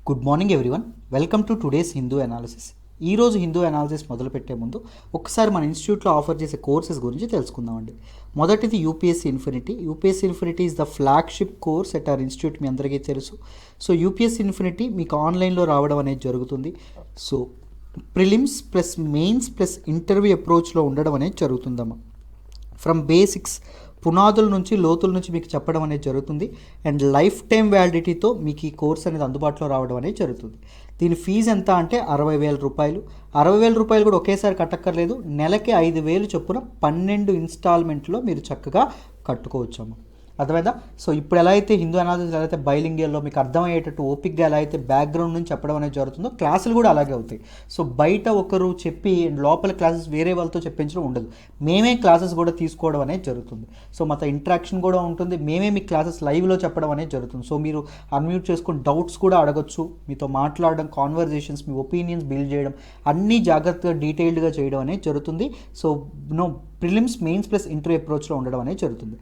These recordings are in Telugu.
Good morning everyone, welcome to today's Hindu analysis. ఈరోజు హిందూ అనాలిసిస్ మొదలుపెట్టే ముందు ఒకసారి మన ఇన్స్టిట్యూట్లో ఆఫర్ చేసే కోర్సెస్ గురించి తెలుసుకుందామండి. మొదటిది UPSC infinity. UPSC infinity is the flagship course at our institute, మీ అందరికీ తెలుసు. సో యూపీఎస్సీ ఇన్ఫినిటీ మీకు ఆన్లైన్లో రావడం అనేది జరుగుతుంది. So prelims plus mains plus interview అప్రోచ్లో ఉండడం అనేది జరుగుతుందమ్మా. ఫ్రమ్ బేసిక్స్, పునాదుల నుంచి లోతుల నుంచి మీకు చెప్పడం అనేది జరుగుతుంది. అండ్ లైఫ్ టైం వ్యాలిడిటీతో మీకు ఈ కోర్స్ అనేది అందుబాటులో రావడం అనేది జరుగుతుంది. దీని ఫీజు ఎంత అంటే 60,000 రూపాయలు. 60,000 రూపాయలు కూడా ఒకేసారి కట్టక్కర్లేదు. నెలకి 5,000 చొప్పున 12 ఇన్స్టాల్మెంట్లో మీరు చక్కగా కట్టుకోవచ్చమ్మా. అర్థమైందా? సో ఇప్పుడు ఎలా అయితే హిందూ అనాలిసిస్ ఎలా అయితే బైలింగియల్లో మీకు అర్థమయ్యేటట్టు ఓపిక్గా ఎలా అయితే బ్యాక్గ్రౌండ్ నుంచి చెప్పడం అనేది జరుగుతుందో, క్లాసులు కూడా అలాగే అవుతాయి. సో బయట ఒకరు చెప్పి లోపల క్లాసెస్ వేరే వాళ్ళతో చెప్పించడం ఉండదు. మేమే క్లాసెస్ కూడా తీసుకోవడం అనేది జరుగుతుంది. సో మాతో ఇంటరాక్షన్ కూడా ఉంటుంది. మేమే మీ క్లాసెస్ లైవ్లో చెప్పడం అనేది జరుగుతుంది. సో మీరు అన్మ్యూట్ చేసుకుని డౌట్స్ కూడా అడగచ్చు. మీతో మాట్లాడడం, కాన్వర్జేషన్స్, మీ ఒపీనియన్స్ బిల్డ్ చేయడం, అన్నీ జాగ్రత్తగా డీటెయిల్డ్గా చేయడం అనేది జరుగుతుంది. So prelims, mains plus interview అప్రోచ్లో ఉండడం అనేది జరుగుతుంది.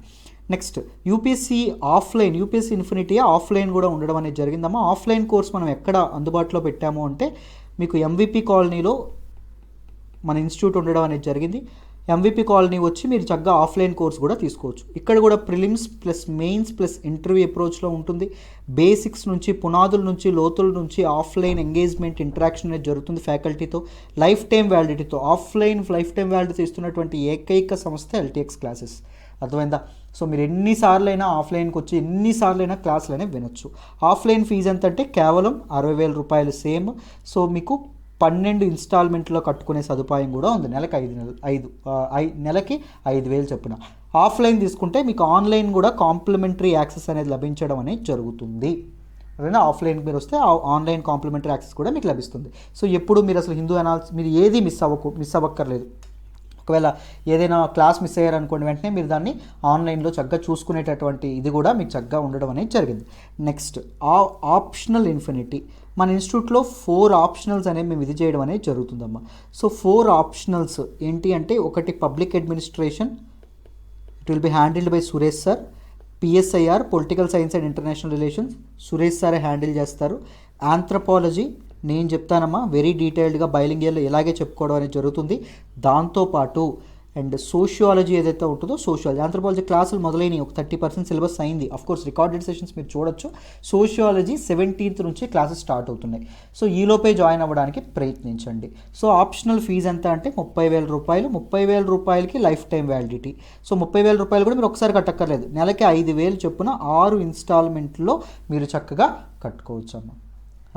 Next UPSC offline, UPSC infinity offline కూడా ఉండడం అనేది జరిగిందమ్మా. ఆఫ్లైన్ కోర్స్ మనం ఎక్కడ అందుబాటులో పెట్టాము అంటే మీకు ఎంవిపి కాలనీలో మన ఇన్స్టిట్యూట్ ఉండడం అనేది జరిగింది. ఎంవిపి కాలనీ వచ్చి మీరు చక్కగా ఆఫ్లైన్ కోర్స్ కూడా తీసుకోవచ్చు. ఇక్కడ కూడా prelims plus mains plus interview అప్రోచ్లో ఉంటుంది. బేసిక్స్ నుంచి, పునాదుల నుంచి, లోతుల నుంచి ఆఫ్లైన్ ఎంగేజ్మెంట్, ఇంటరాక్షన్ అనేది జరుగుతుంది ఫ్యాకల్టీతో. లైఫ్ టైం వ్యాలిడిటీతో, ఆఫ్లైన్ లైఫ్ టైం వ్యాలిడిటీతో ఇస్తున్నటువంటి ఏకైక సంస్థ ఎల్టీఎక్స్ క్లాసెస్. అర్థమైందా? సో మీరు ఎన్నిసార్లైనా ఆఫ్లైన్కి వచ్చి ఎన్నిసార్లైనా క్లాసులు అనేవి వినొచ్చు. ఆఫ్లైన్ ఫీజు ఎంత అంటే కేవలం 60,000 రూపాయలు సేమ్. సో మీకు 12 ఇన్స్టాల్మెంట్లో కట్టుకునే సదుపాయం కూడా ఉంది. నెలకి 5,000 చొప్పున. ఆఫ్లైన్ తీసుకుంటే మీకు ఆన్లైన్ కూడా కాంప్లిమెంటరీ యాక్సెస్ అనేది లభించడం అనేది జరుగుతుంది. అదేనా, ఆఫ్లైన్ మీరు వస్తే ఆన్లైన్ కాంప్లిమెంటరీ యాక్సెస్ కూడా మీకు లభిస్తుంది. సో ఎప్పుడు మీరు అసలు హిందూ అనాలిసిస్ మీరు ఏది మిస్ అవ్వక్కర్లేదు. ఒకవేళ ఏదైనా క్లాస్ మిస్ అయ్యారనుకోండి, వెంటనే మీరు దాన్ని ఆన్లైన్లో చక్కగా చూసుకునేటటువంటి ఇది కూడా మీకు చక్కగా ఉండడం అనేది జరిగింది. Next optional infinity. మన ఇన్స్టిట్యూట్లో 4 ఆప్షనల్స్ అనేవి మేము ఇది చేయడం అనేది జరుగుతుందమ్మా. సో 4 ఆప్షనల్స్ ఏంటి అంటే, ఒకటి public administration, it will be handled by Suresh sir. PSIR, political science and international relations, Suresh సారే హ్యాండిల్ చేస్తారు. ఆంథ్రపాలజీ నేను చెప్తానమ్మా, వెరీ డీటెయిల్డ్గా బైలింగియల్లో ఇలాగే చెప్పుకోవడం అనేది జరుగుతుంది. దాంతోపాటు అండ్ సోషియాలజీ ఏదైతే ఉంటుందో, సోషియాలజీ, ఆంథ్రపాలజీ క్లాసులు మొదలైనవి, ఒక 30% సిలబస్ అయింది. అఫ్కోర్స్ రికార్డెడ్ సెషన్స్ మీరు చూడొచ్చు. సోషియాలజీ 17th నుంచి క్లాసెస్ స్టార్ట్ అవుతున్నాయి. సో ఈలోపే జాయిన్ అవ్వడానికి ప్రయత్నించండి. సో ఆప్షనల్ ఫీజు ఎంత అంటే 30,000 రూపాయలు. 30,000 రూపాయలకి లైఫ్ టైం వ్యాలిడిటీ. సో 30,000 రూపాయలు కూడా మీరు ఒకసారి కట్టక్కర్లేదు. నెలకి 5,000 చొప్పున 6 ఇన్స్టాల్మెంట్లో మీరు చక్కగా కట్టుకోవచ్చు అమ్మ.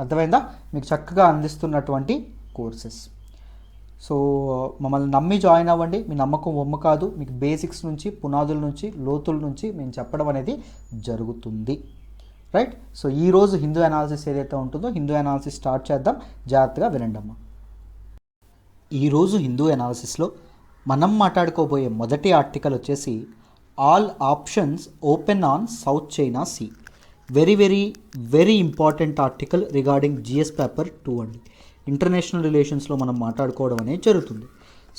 అర్థమైందా? మీకు చక్కగా అందిస్తున్నటువంటి కోర్సెస్. సో మమ్మల్ని నమ్మి జాయిన్ అవ్వండి. మీ నమ్మకం వమ్ము కాదు. మీకు బేసిక్స్ నుంచి, పునాదుల నుంచి, లోతుల నుంచి మేము చెప్పడం అనేది జరుగుతుంది. రైట్? సో ఈరోజు హిందూ అనాలిసిస్ ఏదైతే ఉంటుందో, హిందూ అనాలిసిస్ స్టార్ట్ చేద్దాం. జాగ్రత్తగా వినండి అమ్మా. ఈరోజు హిందూ అనాలిసిస్లో మనం మాట్లాడుకోబోయే మొదటి ఆర్టికల్ వచ్చేసి all options open on South China Sea. Very very very important article regarding GS paper 2 అండి. ఇంటర్నేషనల్ రిలేషన్స్లో మనం మాట్లాడుకోవడం అనేది జరుగుతుంది.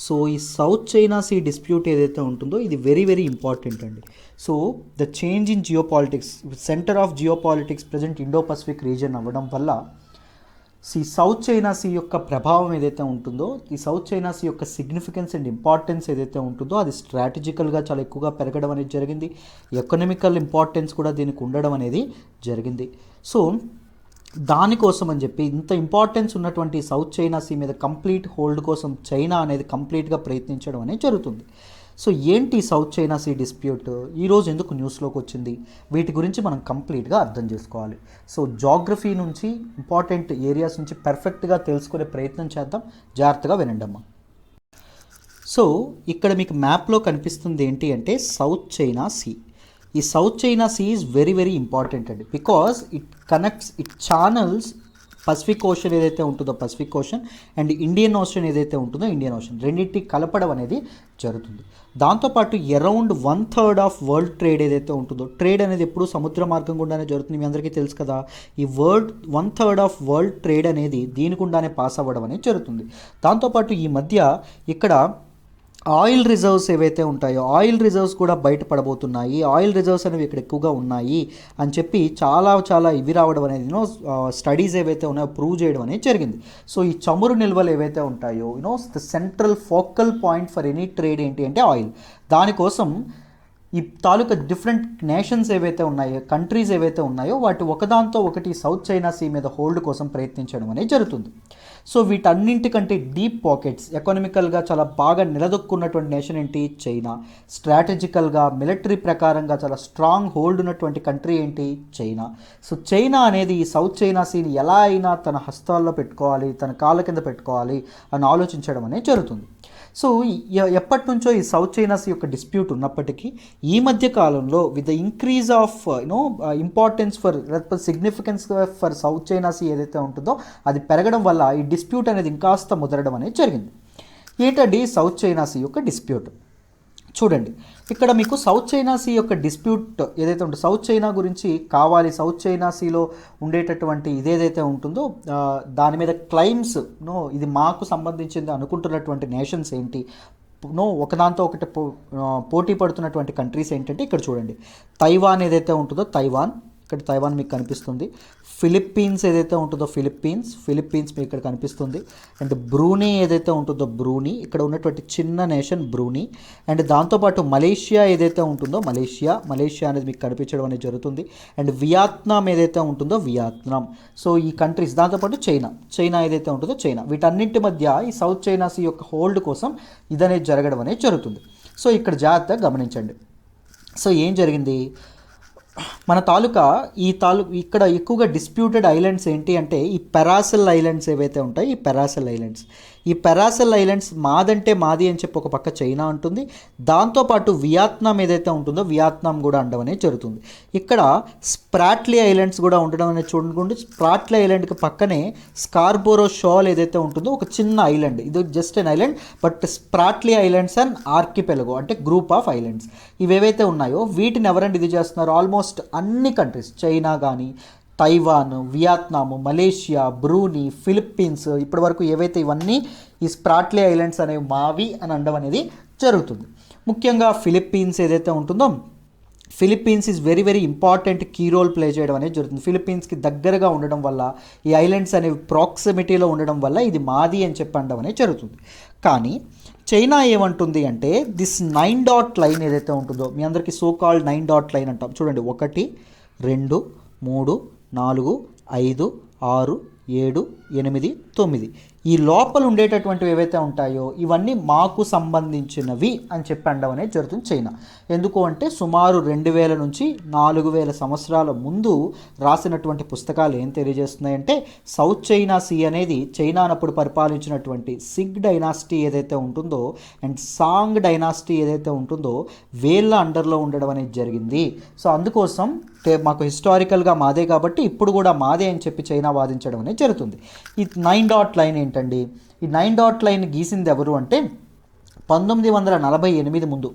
సో ఈ సౌత్ చైనా సీ డిస్ప్యూట్ ఏదైతే ఉంటుందో, ఇది వెరీ వెరీ ఇంపార్టెంట్ అండి. So the change in geopolitics, centre of geopolitics present Indo Pacific region అవ్వడం వల్ల సౌత్ చైనా సీ యొక్క ప్రభావం ఏదైతే ఉంటుందో, ఈ సౌత్ చైనా సీ యొక్క సిగ్నిఫికెన్స్ అండ్ ఇంపార్టెన్స్ ఏదైతే ఉంటుందో, అది స్ట్రాటజికల్గా చాలా ఎక్కువగా పెరగడం అనేది జరిగింది. ఎకనామికల్ ఇంపార్టెన్స్ కూడా దీనికి ఉండడం అనేది జరిగింది. సో దానికోసం అని చెప్పి, ఇంత ఇంపార్టెన్స్ ఉన్నటువంటి సౌత్ చైనా సీ మీద కంప్లీట్ హోల్డ్ కోసం చైనా అనేది కంప్లీట్గా ప్రయత్నించడం అనేది జరుగుతుంది. సో ఏంటి సౌత్ చైనా సీ డిస్ప్యూట్, ఈరోజు ఎందుకు న్యూస్లోకి వచ్చింది, వీటి గురించి మనం కంప్లీట్గా అర్థం చేసుకోవాలి. సో జాగ్రఫీ నుంచి, ఇంపార్టెంట్ ఏరియాస్ నుంచి పర్ఫెక్ట్గా తెలుసుకునే ప్రయత్నం చేద్దాం. జాగ్రత్తగా వినండి అమ్మా. సో ఇక్కడ మీకు మ్యాప్లో కనిపిస్తుంది ఏంటి అంటే సౌత్ చైనా సీ. ఈ South China Sea is very very important అండి, because it connects, it channels Pacific Ocean ఏదైతే ఉంటుందో Pacific Ocean, and Indian Ocean ఏదైతే ఉంటుందో ఇండియన్ ఓషన్, రెండింటికి కలపడం అనేది జరుగుతుంది. దాంతోపాటు అరౌండ్ 1/3 ఆఫ్ వరల్డ్ ట్రేడ్ ఏదైతే ఉంటుందో, ట్రేడ్ అనేది ఎప్పుడు సముద్ర మార్గం గుండానే జరుగుతుంది, మీ అందరికీ తెలుసు కదా. ఈ 1/3 ఆఫ్ వరల్డ్ ట్రేడ్ అనేది దీని గుండానే పాస్ అవ్వడం అనేది జరుగుతుంది. దాంతోపాటు ఈ మధ్య ఇక్కడ ఆయిల్ రిజర్వ్స్ ఏవైతే ఉంటాయో ఆయిల్ రిజర్వ్స్ కూడా బయటపడబోతున్నాయి, ఆయిల్ రిజర్వ్స్ అనేవి ఇక్కడ ఎక్కువగా ఉన్నాయి అని చెప్పి చాలా చాలా ఇవి రావడం అనేది స్టడీస్ ఏవైతే ఉన్నాయో ప్రూవ్ చేయడం అనేది జరిగింది. సో ఈ చమురు నిల్వలు ఏవైతే ఉంటాయో the central focal point for any trade ఏంటి అంటే ఆయిల్. దానికోసం ఈ తాలూకా డిఫరెంట్ నేషన్స్ ఏవైతే ఉన్నాయో, కంట్రీస్ ఏవైతే ఉన్నాయో వాటి ఒకదాంతో ఒకటి సౌత్ చైనా సీ మీద హోల్డ్ కోసం ప్రయత్నించడం అనేది జరుగుతుంది. సో వీటన్నింటికంటే డీప్ పాకెట్స్, ఎకనామికల్గా చాలా బాగా నిలదొక్కున్నటువంటి నేషన్ ఏంటి? చైనా. స్ట్రాటజికల్గా మిలిటరీ ప్రకారంగా చాలా స్ట్రాంగ్ హోల్డ్ ఉన్నటువంటి కంట్రీ ఏంటి? చైనా. సో చైనా అనేది ఈ సౌత్ చైనా సీని ఎలా అయినా తన హస్తాల్లో పెట్టుకోవాలి, తన కాళ్ళ కింద పెట్టుకోవాలి అని ఆలోచించడం అనేది జరుగుతుంది. సో ఎప్పటి నుంచో ఈ సౌత్ చైనా సీ యొక్క డిస్ప్యూట్ ఉన్నప్పటికీ ఈ మధ్య కాలంలో with the increase of importance for significance for South China Sea ఏదైతే ఉంటుందో అది పెరగడం వల్ల ఈ డిస్ప్యూట్ అనేది ఇంకాస్త ముదరడం అనేది జరిగింది. ఏంటండి సౌత్ చైనా సీ యొక్క డిస్ప్యూట్? చూడండి, ఇక్కడ మీకు సౌత్ చైనా సీ యొక్క డిస్ప్యూట్ ఏదైతే ఉంటుందో, సౌత్ చైనా గురించి కావాలి, సౌత్ చైనా సీలో ఉండేటటువంటి ఇదేదైతే ఉంటుందో దాని మీద క్లైమ్స్ ఇది మాకు సంబంధించింది అనుకుంటున్నటువంటి నేషన్స్ ఏంటి, ఒకదాంతో ఒకటి పోటీ పడుతున్నటువంటి కంట్రీస్ ఏంటంటే ఇక్కడ చూడండి, తైవాన్ ఏదైతే ఉంటుందో తైవాన్, ఇక్కడ తైవాన్ మీకు కనిపిస్తుంది. ఫిలిప్పీన్స్ ఏదైతే ఉంటుందో ఫిలిప్పీన్స్ మీకు ఇక్కడ కనిపిస్తుంది. అండ్ బ్రూనీ ఏదైతే ఉంటుందో బ్రూనీ, ఇక్కడ ఉన్నటువంటి చిన్న నేషన్ బ్రూనీ. అండ్ దాంతోపాటు మలేషియా ఏదైతే ఉంటుందో మలేషియా అనేది మీకు కనిపించడం అనేది జరుగుతుంది. అండ్ వియత్నాం ఏదైతే ఉంటుందో వియత్నాం. సో ఈ కంట్రీస్, దాంతోపాటు చైనా ఏదైతే ఉంటుందో చైనా, వీటన్నింటి మధ్య ఈ సౌత్ చైనా సీ యొక్క హోల్డ్ కోసం ఇదనేది జరగడం అనేది జరుగుతుంది. సో ఇక్కడ జాగ్రత్తగా గమనించండి. సో ఏం జరిగింది, మన ఇక్కడ ఎక్కువగా డిస్ప్యూటెడ్ ఐలాండ్స్ ఏంటి అంటే ఈ పెరాసల్ ఐలాండ్స్ ఏవైతే ఉంటాయి, ఈ పెరాసల్ ఐలాండ్స్ మాదంటే మాది అని చెప్పి ఒక పక్క చైనా అంటుంది. దాంతోపాటు వియత్నాం ఏదైతే ఉంటుందో వియత్నాం కూడా అనడం అనేది జరుగుతుంది. ఇక్కడ స్ప్రాట్లీ ఐలాండ్స్ కూడా ఉండడం అనేది చూడండి. స్ప్రాట్లీ ఐలాండ్కి పక్కనే స్కార్బోరో షాల్ ఏదైతే ఉంటుందో ఒక చిన్న ఐలాండ్, ఇది just an island, but Spratly islands and archipelago అంటే గ్రూప్ ఆఫ్ ఐలాండ్స్ ఇవేవైతే ఉన్నాయో వీటిని ఎవరండి ఇది చేస్తున్నారు? ఆల్మోస్ట్ అన్ని కంట్రీస్, చైనా కానీ, Taiwan, Vietnam, Malaysia, Bruny, Philippines, ఇప్పటి వరకు ఏవైతే ఇవన్నీ ఈ స్ప్రాట్లీ ఐలాండ్స్ అనేవి మావి అని అనడం అనేది జరుగుతుంది. ముఖ్యంగా ఫిలిప్పీన్స్ ఏదైతే ఉంటుందో Philippines is very very important key role play చేయడం అనేది జరుగుతుంది. ఫిలిప్పీన్స్కి దగ్గరగా ఉండడం వల్ల, ఈ ఐలాండ్స్ అనేవి ప్రాక్సిమిటీలో ఉండడం వల్ల ఇది మాది అని చెప్పి అనడం అనేది జరుగుతుంది. కానీ చైనా ఏమంటుంది అంటే దిస్ 9 డాట్ లైన్ ఏదైతే ఉంటుందో, మీ అందరికీ సో కాల్డ్ 9 డాట్ లైన్ అంటాం చూడండి, 1 2 3 4 5 6 7 8 9 ఈ లోపల ఉండేటటువంటివి ఏవైతే ఉంటాయో ఇవన్నీ మాకు సంబంధించినవి అని చెప్పి అనడం అనేది జరుగుతుంది చైనా. ఎందుకు అంటే సుమారు 2000 నుంచి 4000 సంవత్సరాల ముందు రాసినటువంటి పుస్తకాలు ఏం తెలియజేస్తున్నాయంటే సౌత్ చైనా సీ అనేది చైనానప్పుడు పరిపాలించినటువంటి సిగ్ డైనాసిటీ ఏదైతే ఉంటుందో అండ్ సాంగ్ డైనాసిటీ ఏదైతే ఉంటుందో వీళ్ళ అండర్లో ఉండడం అనేది జరిగింది. సో అందుకోసం మాకు హిస్టారికల్గా మాదే కాబట్టి ఇప్పుడు కూడా మాదే అని చెప్పి చైనా వాదించడం అనేది జరుగుతుంది. ఈ 9 డాట్ లైన్ ఏంటండి? ఈ 9 డాట్ లైన్ గీసింది ఎవరు అంటే 1948 ముందు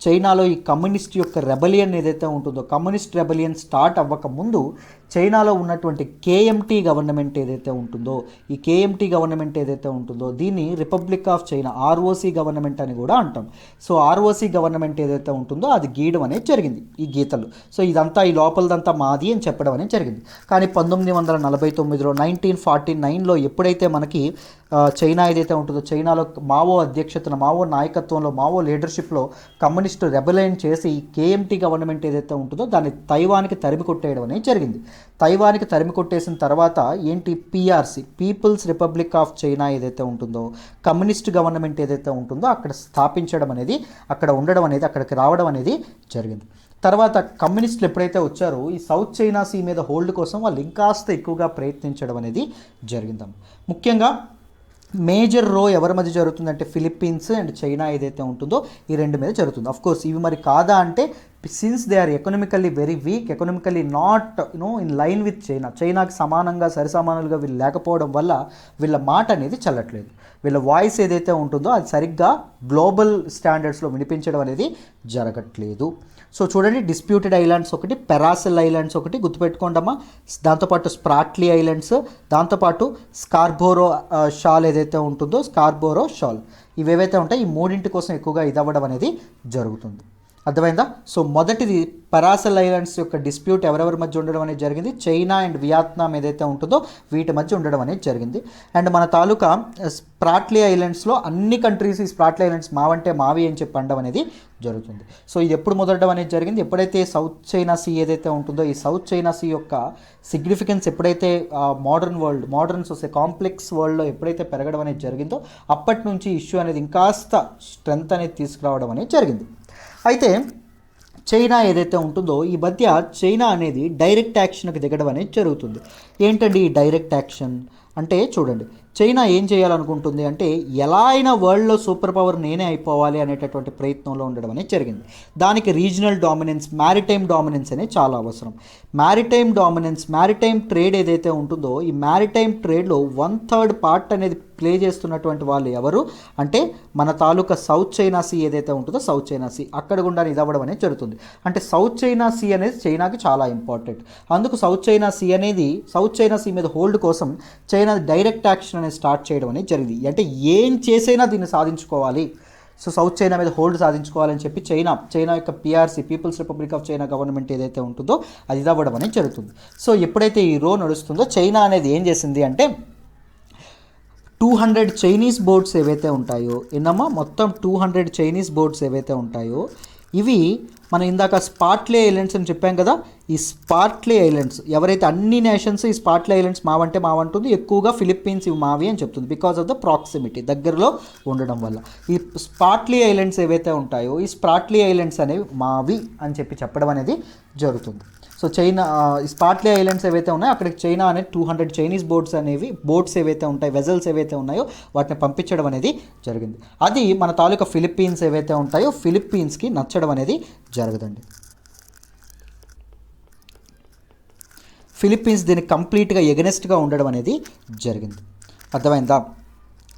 చైనాలో ఈ కమ్యూనిస్ట్ యొక్క రెబలియన్ ఏదైతే ఉంటుందో, కమ్యూనిస్ట్ రెబలియన్ స్టార్ట్ అవ్వక ముందు చైనాలో ఉన్నటువంటి కేఎంటీ గవర్నమెంట్ ఏదైతే ఉంటుందో, ఈ కేఎంటీ గవర్నమెంట్ ఏదైతే ఉంటుందో దీన్ని republic of China ROC government అని కూడా అంటాం. సో ఆర్ఓసి గవర్నమెంట్ ఏదైతే ఉంటుందో అది గీయడం అనేది జరిగింది, ఈ గీతలు. సో ఇదంతా ఈ లోపలదంతా మాది అని చెప్పడం అనేది జరిగింది. కానీ 1949లో 1949లో ఎప్పుడైతే మనకి చైనా ఏదైతే ఉంటుందో చైనాలో మావో అధ్యక్షతన, మావో నాయకత్వంలో, మావో లీడర్షిప్లో కమ్యూనిస్టు రెబెలియన్ చేసి ఈ కేఎంటీ గవర్నమెంట్ ఏదైతే ఉంటుందో దాన్ని తైవాన్కి తరిమి కొట్టేయడం అనేది జరిగింది. తైవాన్కి తరిమి కొట్టేసిన తర్వాత ఏంటి PRC, People's Republic of China ఏదైతే ఉంటుందో, కమ్యూనిస్ట్ గవర్నమెంట్ ఏదైతే ఉంటుందో అక్కడ స్థాపించడం అనేది, అక్కడ ఉండడం అనేది, అక్కడికి రావడం అనేది జరిగింది. తర్వాత కమ్యూనిస్టులు ఎప్పుడైతే వచ్చారో ఈ సౌత్ చైనా సీ మీద హోల్డ్ కోసం వాళ్ళు ఇంకాస్త ఎక్కువగా ప్రయత్నించడం అనేది జరిగిందాం. ముఖ్యంగా మేజర్ రో ఎవరి మధ్య జరుగుతుందంటే ఫిలిప్పీన్స్ అండ్ చైనా ఏదైతే ఉంటుందో ఈ రెండు మీద జరుగుతుంది. అఫ్కోర్స్ ఇవి మరి కాదా అంటే since they are economically very weak, economically not in line with చైనాకి సమానంగా సరిసమానాలుగా వీళ్ళు లేకపోవడం వల్ల వీళ్ళ మాట అనేది చల్లట్లేదు. వీళ్ళ వాయిస్ ఏదైతే ఉంటుందో అది సరిగ్గా గ్లోబల్ స్టాండర్డ్స్లో వినిపించడం అనేది జరగట్లేదు. సో చూడండి, డిస్ప్యూటెడ్ ఐలాండ్స్ ఒకటి, పెరాసెల్ ఐలాండ్స్ ఒకటి గుర్తుపెట్టుకోండమ్మా. దాంతోపాటు స్ప్రాట్లీ ఐలాండ్స్, దాంతోపాటు స్కార్బోరో షాల్ ఏదైతే ఉంటుందో, స్కార్బోరో షాల్, ఇవేవైతే ఉంటాయి ఈ మూడింటి కోసం ఎక్కువగా ఇదవ్వడం అనేది జరుగుతుంది. అర్థమైందా? సో మొదటిది పెరాసెల్ ఐలాండ్స్ యొక్క డిస్ప్యూట్ ఎవరెవరి మధ్య ఉండడం అనేది జరిగింది, చైనా అండ్ వియత్నాం ఏదైతే ఉంటుందో వీటి మధ్య ఉండడం అనేది జరిగింది. అండ్ మన తాలూకా స్ప్రాట్లీ ఐలాండ్స్లో అన్ని కంట్రీస్ ఈ స్ప్రాట్లీ ఐలాండ్స్ మావంటే మావి అని చెప్పి అనడం అనేది జరుగుతుంది. సో ఇది ఎప్పుడు మొదలడం అనేది జరిగింది, ఎప్పుడైతే సౌత్ చైనా సీ ఏదైతే ఉంటుందో ఈ సౌత్ చైనా సీ యొక్క సిగ్నిఫికెన్స్ ఎప్పుడైతే మోడర్న్ కాంప్లెక్స్ వరల్డ్లో ఎప్పుడైతే పెరగడం అనేది జరిగిందో అప్పటి నుంచి ఇష్యూ అనేది ఇంకాస్త స్ట్రెంత్ అనేది తీసుకురావడం అనేది జరిగింది. అయితే చైనా ఏదైతే ఉంటుందో ఈ మధ్య చైనా అనేది డైరెక్ట్ యాక్షన్కి దిగడం అనేది జరుగుతుంది. ఏంటండి ఈ డైరెక్ట్ యాక్షన్ అంటే, చూడండి, చైనా ఏం చేయాలనుకుంటుంది అంటే ఎలా అయినా వరల్డ్లో సూపర్ పవర్ నేనే అయిపోవాలి అనేటటువంటి ప్రయత్నంలో ఉండడం అనేది జరిగింది. దానికి రీజనల్ డామినెన్స్, మ్యారిటైమ్ డామినెన్స్ అనేది చాలా అవసరం. మ్యారిటైమ్ ట్రేడ్ ఏదైతే ఉంటుందో ఈ మ్యారిటైమ్ ట్రేడ్లో 1/3 పార్ట్ అనేది ప్లే చేస్తున్నటువంటి వాళ్ళు ఎవరు అంటే మన తాలూకా సౌత్ చైనా సీ ఏదైతే ఉంటుందో సౌత్ చైనా సీ, అక్కడ గుండా ఇది అవ్వడం అనేది జరుగుతుంది. అంటే సౌత్ చైనా సీ అనేది చైనాకి చాలా ఇంపార్టెంట్. అందుకు సౌత్ చైనా సీ మీద హోల్డ్ కోసం చైనా డైరెక్ట్ యాక్షన్ అనేది స్టార్ట్ చేయడం అనేది జరిగింది. అంటే ఏం చేసైనా దీన్ని సాధించుకోవాలి, సో సౌత్ చైనా మీద హోల్డ్ సాధించుకోవాలని చెప్పి చైనా యొక్క PRC, People's Republic of China government ఏదైతే ఉంటుందో అది ఇదవ్వడం అనేది జరుగుతుంది. సో ఎప్పుడైతే ఈ రో నడుస్తుందో చైనా అనేది ఏం చేసింది అంటే 200 చైనీస్ బోట్స్ ఏవైతే ఉంటాయో, మొత్తం 200 చైనీస్ బోట్స్ ఏవైతే ఉంటాయో ఇవి మనం ఇందాక స్పార్ట్లీ ఐలాండ్స్ అని చెప్పాం కదా, ఈ స్పార్ట్లీ ఐలాండ్స్ ఎవరైతే అన్ని నేషన్స్ ఈ స్పార్ట్లీ ఐలాండ్స్ మావంటే మావంటుంది, ఎక్కువగా ఫిలిప్పీన్స్ ఇవి మావి అని చెప్తుంది బికాజ్ ఆఫ్ ద ప్రాక్సిమిటీ, దగ్గరలో ఉండడం వల్ల. ఈ స్పార్ట్లీ ఐలాండ్స్ ఏవైతే ఉంటాయో ఈ స్పార్ట్లీ ఐలాండ్స్ అనేవి మావి అని చెప్పడం అనేది జరుగుతుంది. సో చైనా స్పార్ట్లీ ఐలాండ్స్ ఏవైతే ఉన్నాయో అక్కడికి చైనా అనేది 200 చైనీస్ బోట్స్ ఏవైతే ఉంటాయి, వెజల్స్ ఏవైతే ఉన్నాయో వాటిని పంపించడం అనేది జరిగింది. అది మన తాలూకా ఫిలిప్పీన్స్ ఏవైతే ఉంటాయో ఫిలిప్పీన్స్కి నచ్చడం అనేది జరగదండి. ఫిలిప్పీన్స్ దీనికి కంప్లీట్గా ఎగనెస్ట్గా ఉండడం అనేది జరిగింది. అర్థమైందా?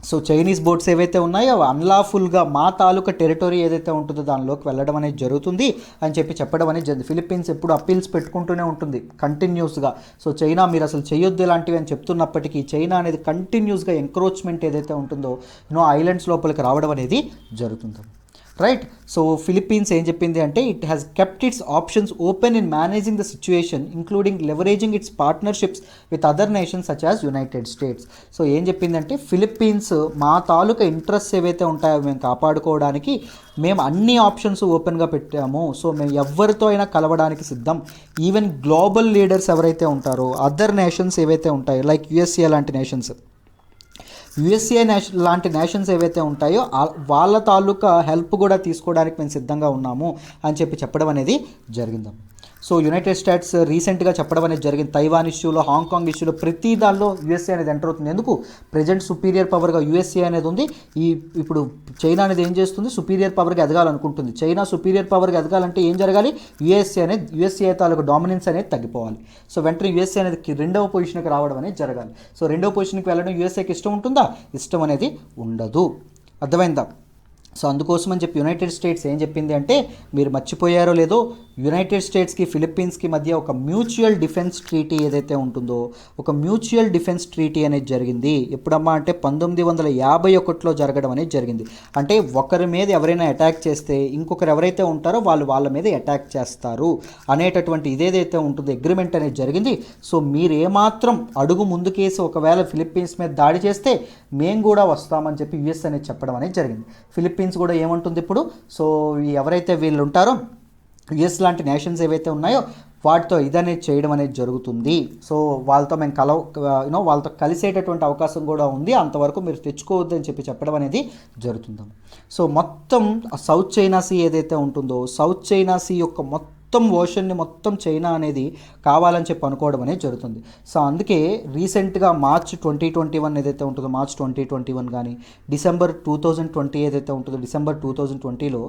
సో చైనీస్ బోట్స్ ఏవైతే ఉన్నాయో అన్లాఫుల్గా మా తాలూకా టెరిటరీ ఏదైతే ఉంటుందో దానిలోకి వెళ్ళడం అనేది జరుగుతుంది అని చెప్పడం అనేది జరిగింది. ఫిలిప్పీన్స్ ఎప్పుడు అప్పీల్స్ పెట్టుకుంటూనే ఉంటుంది కంటిన్యూస్గా. సో చైనా మీరు అసలు చేయొద్దు ఇలాంటివి అని చెప్తున్నప్పటికీ చైనా అనేది కంటిన్యూస్గా ఎంక్రోచ్మెంట్ ఏదైతే ఉంటుందో ఐలాండ్స్ లోపలికి రావడం అనేది జరుగుతుంది. రైట్. సో ఫిలిప్పీన్స్ ఏం చెప్పింది అంటే it has kept it's options open in managing the situation including leveraging it's partnerships with other nations such as United states. So ఏం చెప్పిందంటే ఫిలిప్పీన్స్ మా తాలూకా ఇంట్రెస్ట్ ఏవైతే ఉంటాయో మేము కాపాడుకోవడానికి మేము అన్ని ఆప్షన్స్ ఓపెన్గా పెట్టాము. సో మేము ఎవరితో అయినా కలవడానికి సిద్ధం. ఈవెన్ గ్లోబల్ లీడర్స్ ఎవరైతే ఉంటారో అదర్ నేషన్స్ ఏవైతే ఉంటాయో లైక్ యుఎస్ఏ లాంటి నేషన్స్ లాంటి నేషన్స్ ఏవైతే ఉంటాయో వాళ్ళ తాలూకా హెల్ప్ కూడా తీసుకోవడానికి మేము సిద్ధంగా ఉన్నాము అని చెప్పడం అనేది జరిగింది. సో యునైటెడ్ స్టేట్స్ రీసెంట్గా చెప్పడం అనేది జరిగింది. తైవాన్ ఇష్యూలో, హాంకాంగ్ ఇష్యూలో ప్రతి దానిలో యూఎస్ఏ అనేది ఎంటర్ అవుతుంది. ఎందుకు? ప్రజెంట్ సుపీరియర్ పవర్గా యూఎస్ఏ అనేది ఉంది. ఇప్పుడు చైనా అనేది ఏం చేస్తుంది? సుపీరియర్ పవర్గా ఎదగాలనుకుంటుంది. చైనా సుపీరియర్ పవర్గా ఎదగాలంటే ఏం జరగాలి? యుఎస్ఏ తాలూకు డామినెన్స్ అనేది తగ్గిపోవాలి. సో వెంటనే యూఎస్ఏ అనేది రెండవ పొజిషన్కి రావడం అనేది జరగాలి. సో రెండవ పొజిషన్కి వెళ్ళడం యూఎస్ఏకి ఇష్టం ఉంటుందా? ఇష్టం అనేది ఉండదు. అర్థమైందా? సో అందుకోసం అని చెప్పి యునైటెడ్ స్టేట్స్ ఏం చెప్పింది అంటే మీరు మర్చిపోయారో లేదో యునైటెడ్ స్టేట్స్కి ఫిలిప్పీన్స్కి మధ్య ఒక మ్యూచువల్ డిఫెన్స్ ట్రీటీ ఏదైతే ఉంటుందో ఒక మ్యూచువల్ డిఫెన్స్ ట్రీటీ అనేది జరిగింది. ఎప్పుడమ్మా అంటే 1951లో జరగడం అనేది జరిగింది. అంటే ఒకరి మీద ఎవరైనా అటాక్ చేస్తే ఇంకొకరు ఎవరైతే ఉంటారో వాళ్ళ మీద అటాక్ చేస్తారు అనేటటువంటి ఇదేదైతే ఉంటుందో అగ్రిమెంట్ అనేది జరిగింది. సో మీరు ఏమాత్రం అడుగు ముందుకేసి ఒకవేళ ఫిలిప్పీన్స్ మీద దాడి చేస్తే మేము కూడా వస్తామని చెప్పి యుఎస్ అనేది చెప్పడం అనేది జరిగింది. ఫిలిప్పీన్స్ కూడా ఏమంటుంది ఇప్పుడు? సో ఎవరైతే వీళ్ళు ఉంటారో యుఎస్ లాంటి నేషన్స్ ఏవైతే ఉన్నాయో వాటితో ఇదనేది చేయడం అనేది జరుగుతుంది. సో వాళ్ళతో మేము వాళ్ళతో కలిసేటటువంటి అవకాశం కూడా ఉంది. అంతవరకు మీరు తెచ్చుకోవద్దు అని చెప్పడం అనేది జరుగుతుంది. సో మొత్తం సౌత్ చైనా సీ ఏదైతే ఉంటుందో సౌత్ చైనా సీ యొక్క మొత్తం ఓషన్ని మొత్తం చైనా అనేది కావాలని చెప్పి అనుకోవడం అనేది జరుగుతుంది. సో అందుకే రీసెంట్గా మార్చ్ 2021 ఏదైతే ఉంటుందో మార్చ్ 2021 కానీ డిసెంబర్ 2020 ఏదైతే ఉంటుందో డిసెంబర్ 2020లో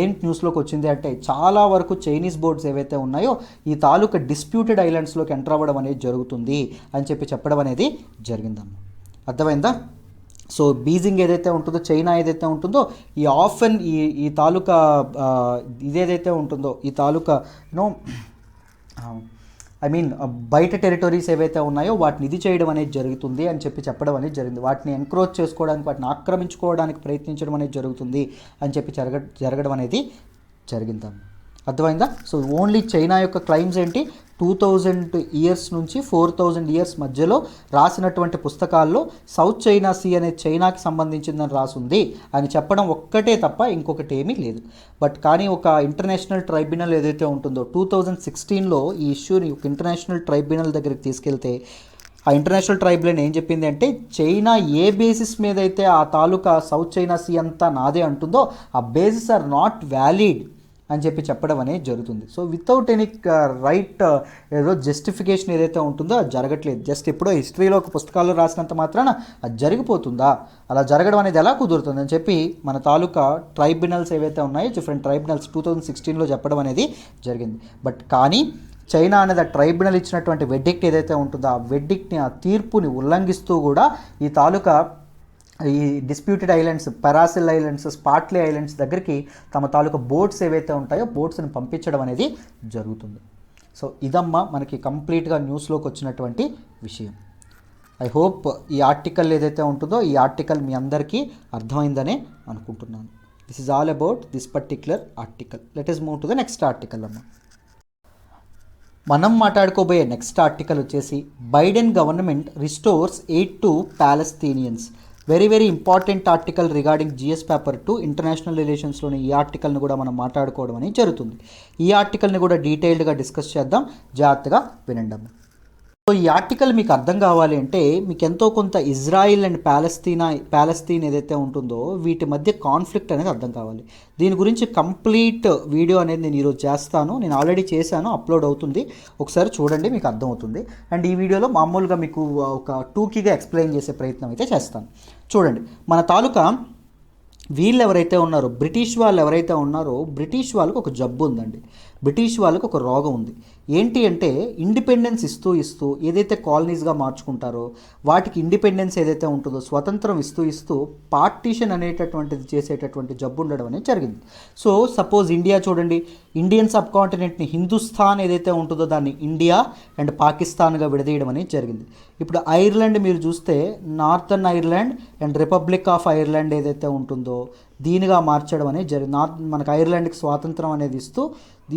ఏం న్యూస్లోకి వచ్చింది అంటే చాలా వరకు చైనీస్ బోర్డ్స్ ఏవైతే ఉన్నాయో ఈ తాలూకా డిస్ప్యూటెడ్ ఐలాండ్స్లోకి ఎంటర్ అవ్వడం అనేది జరుగుతుంది అని చెప్పడం అనేది జరిగిందమ్మా. అర్థమైందా? సో బీజింగ్ ఏదైతే ఉంటుందో, చైనా ఏదైతే ఉంటుందో, ఈ ఆఫెన్ ఈ తాలూకా ఇదేదైతే ఉంటుందో, ఈ తాలూకా యూనో ఐ మీన్ బయట టెరిటరీస్ ఏవైతే ఉన్నాయో వాటిని ఇది చేయడం అనేది జరుగుతుంది అని చెప్పడం అనేది జరిగింది. వాటిని ఎంక్రోచ్ చేసుకోవడానికి, వాటిని ఆక్రమించుకోవడానికి ప్రయత్నించడం అనేది జరుగుతుంది అని చెప్పి జరగడం అనేది జరిగింది. అర్థమైందా? సో ఓన్లీ చైనా యొక్క క్లైమ్స్ ఏంటి, 2000 ఇయర్స్ నుంచి 4000 ఇయర్స్ మధ్యలో రాసినటువంటి పుస్తకాల్లో సౌత్ చైనా సీ అనేది చైనాకి సంబంధించిందని రాసుంది అని చెప్పడం ఒక్కటే తప్ప ఇంకొకటి ఏమీ లేదు. బట్ కానీ ఒక ఇంటర్నేషనల్ ట్రైబ్యునల్ ఏదైతే ఉంటుందో 2016లో ఈ ఇష్యూని ఒక ఇంటర్నేషనల్ ట్రైబ్యునల్ దగ్గరికి తీసుకెళ్తే, ఆ ఇంటర్నేషనల్ ట్రైబ్యునల్ ఏం చెప్పింది అంటే, చైనా ఏ బేసిస్ మీద అయితే ఆ తాలూకా సౌత్ చైనా సీ అంతా నాదే అంటుందో ఆ బేసిస్ ఆర్ నాట్ వ్యాలిడ్ అని చెప్పడం అనేది జరుగుతుంది. సో వితౌట్ ఎనీ రైట్ ఏదో జస్టిఫికేషన్ ఏదైతే ఉంటుందో అది జరగట్లేదు. జస్ట్ ఎప్పుడో హిస్టరీలో ఒక పుస్తకాల్లో రాసినంత మాత్రాన అది జరిగిపోతుందా? అలా జరగడం అనేది ఎలా కుదురుతుంది అని చెప్పి మన తాలూకా ట్రైబ్యునల్స్ ఏవైతే ఉన్నాయో, డిఫరెంట్ ట్రైబ్యునల్స్ 2016లో చెప్పడం అనేది జరిగింది. బట్ కానీ చైనా అనేది ఆ ట్రైబ్యునల్ ఇచ్చినటువంటి వెడ్డిక్ట్ ఏదైతే ఉంటుందో ఆ వెడ్డిక్ట్ని, ఆ తీర్పుని ఉల్లంఘిస్తూ కూడా ఈ తాలూకా ఈ disputed islands, Paracel islands, Spratly islands దగ్గరికి తమ తాలూకా బోట్స్ ఏవైతే ఉంటాయో బోట్స్ని పంపించడం అనేది జరుగుతుంది. సో ఇదమ్మా మనకి కంప్లీట్గా న్యూస్లోకి వచ్చినటువంటి విషయం. ఐ హోప్ ఈ ఆర్టికల్ ఏదైతే ఉంటుందో ఈ ఆర్టికల్ మీ అందరికీ అర్థమైందనే అనుకుంటున్నాను. This is all about this particular article. Let us move to the next article అమ్మా. మనం మాట్లాడుకోబోయే నెక్స్ట్ ఆర్టికల్ వచ్చేసి, Biden government restores aid to Palestinians. Very very important article regarding GS paper 2 international రిలేషన్స్లోని ఈ ఆర్టికల్ని కూడా మనం మాట్లాడుకోవడం అనేది జరుగుతుంది. ఈ ఆర్టికల్ని కూడా డీటెయిల్డ్గా డిస్కస్ చేద్దాం, జాగ్రత్తగా వినండి. సో ఈ ఆర్టికల్ మీకు అర్థం కావాలి అంటే మీకు ఎంతో కొంత ఇజ్రాయిల్ అండ్ ప్యాలెస్తీన్ ఏదైతే ఉంటుందో వీటి మధ్య కాన్ఫ్లిక్ట్ అనేది అర్థం కావాలి. దీని గురించి కంప్లీట్ వీడియో అనేది నేను ఈరోజు చేస్తాను. నేను ఆల్రెడీ చేశాను, అప్లోడ్ అవుతుంది, ఒకసారి చూడండి, మీకు అర్థమవుతుంది. అండ్ ఈ వీడియోలో మామూలుగా మీకు ఒక టూకీగా ఎక్స్ప్లెయిన్ చేసే ప్రయత్నం అయితే చేస్తాను. చూడండి, మన తాలూకా వీళ్ళు ఎవరైతే ఉన్నారో, బ్రిటిష్ వాళ్ళు ఎవరైతే ఉన్నారో, బ్రిటిష్ వాళ్ళకు ఒక జబ్బు ఉందండి, బ్రిటిష్ వాళ్ళకు ఒక రోగం ఉంది. ఏంటి అంటే ఇండిపెండెన్స్ ఇస్తూ ఏదైతే కాలనీస్గా మార్చుకుంటారో వాటికి ఇండిపెండెన్స్ ఏదైతే ఉంటుందో, స్వతంత్రం ఇస్తూ పార్టీషన్ అనేటటువంటిది చేసేటటువంటి జబ్బు ఉండడం అనేది జరిగింది. సో సపోజ్ ఇండియా చూడండి, ఇండియన్ సబ్ కాంటినెంట్ని, హిందుస్థాన్ ఏదైతే ఉంటుందో దాన్ని ఇండియా అండ్ పాకిస్తాన్గా విడదీయడం అనేది జరిగింది. ఇప్పుడు ఐర్లాండ్ మీరు చూస్తే northern Ireland and republic of Ireland ఏదైతే ఉంటుందో దీనిగా మార్చడం అనేది జరిగింది. మనకు ఐర్లాండ్కి స్వాతంత్రం అనేది ఇస్తూ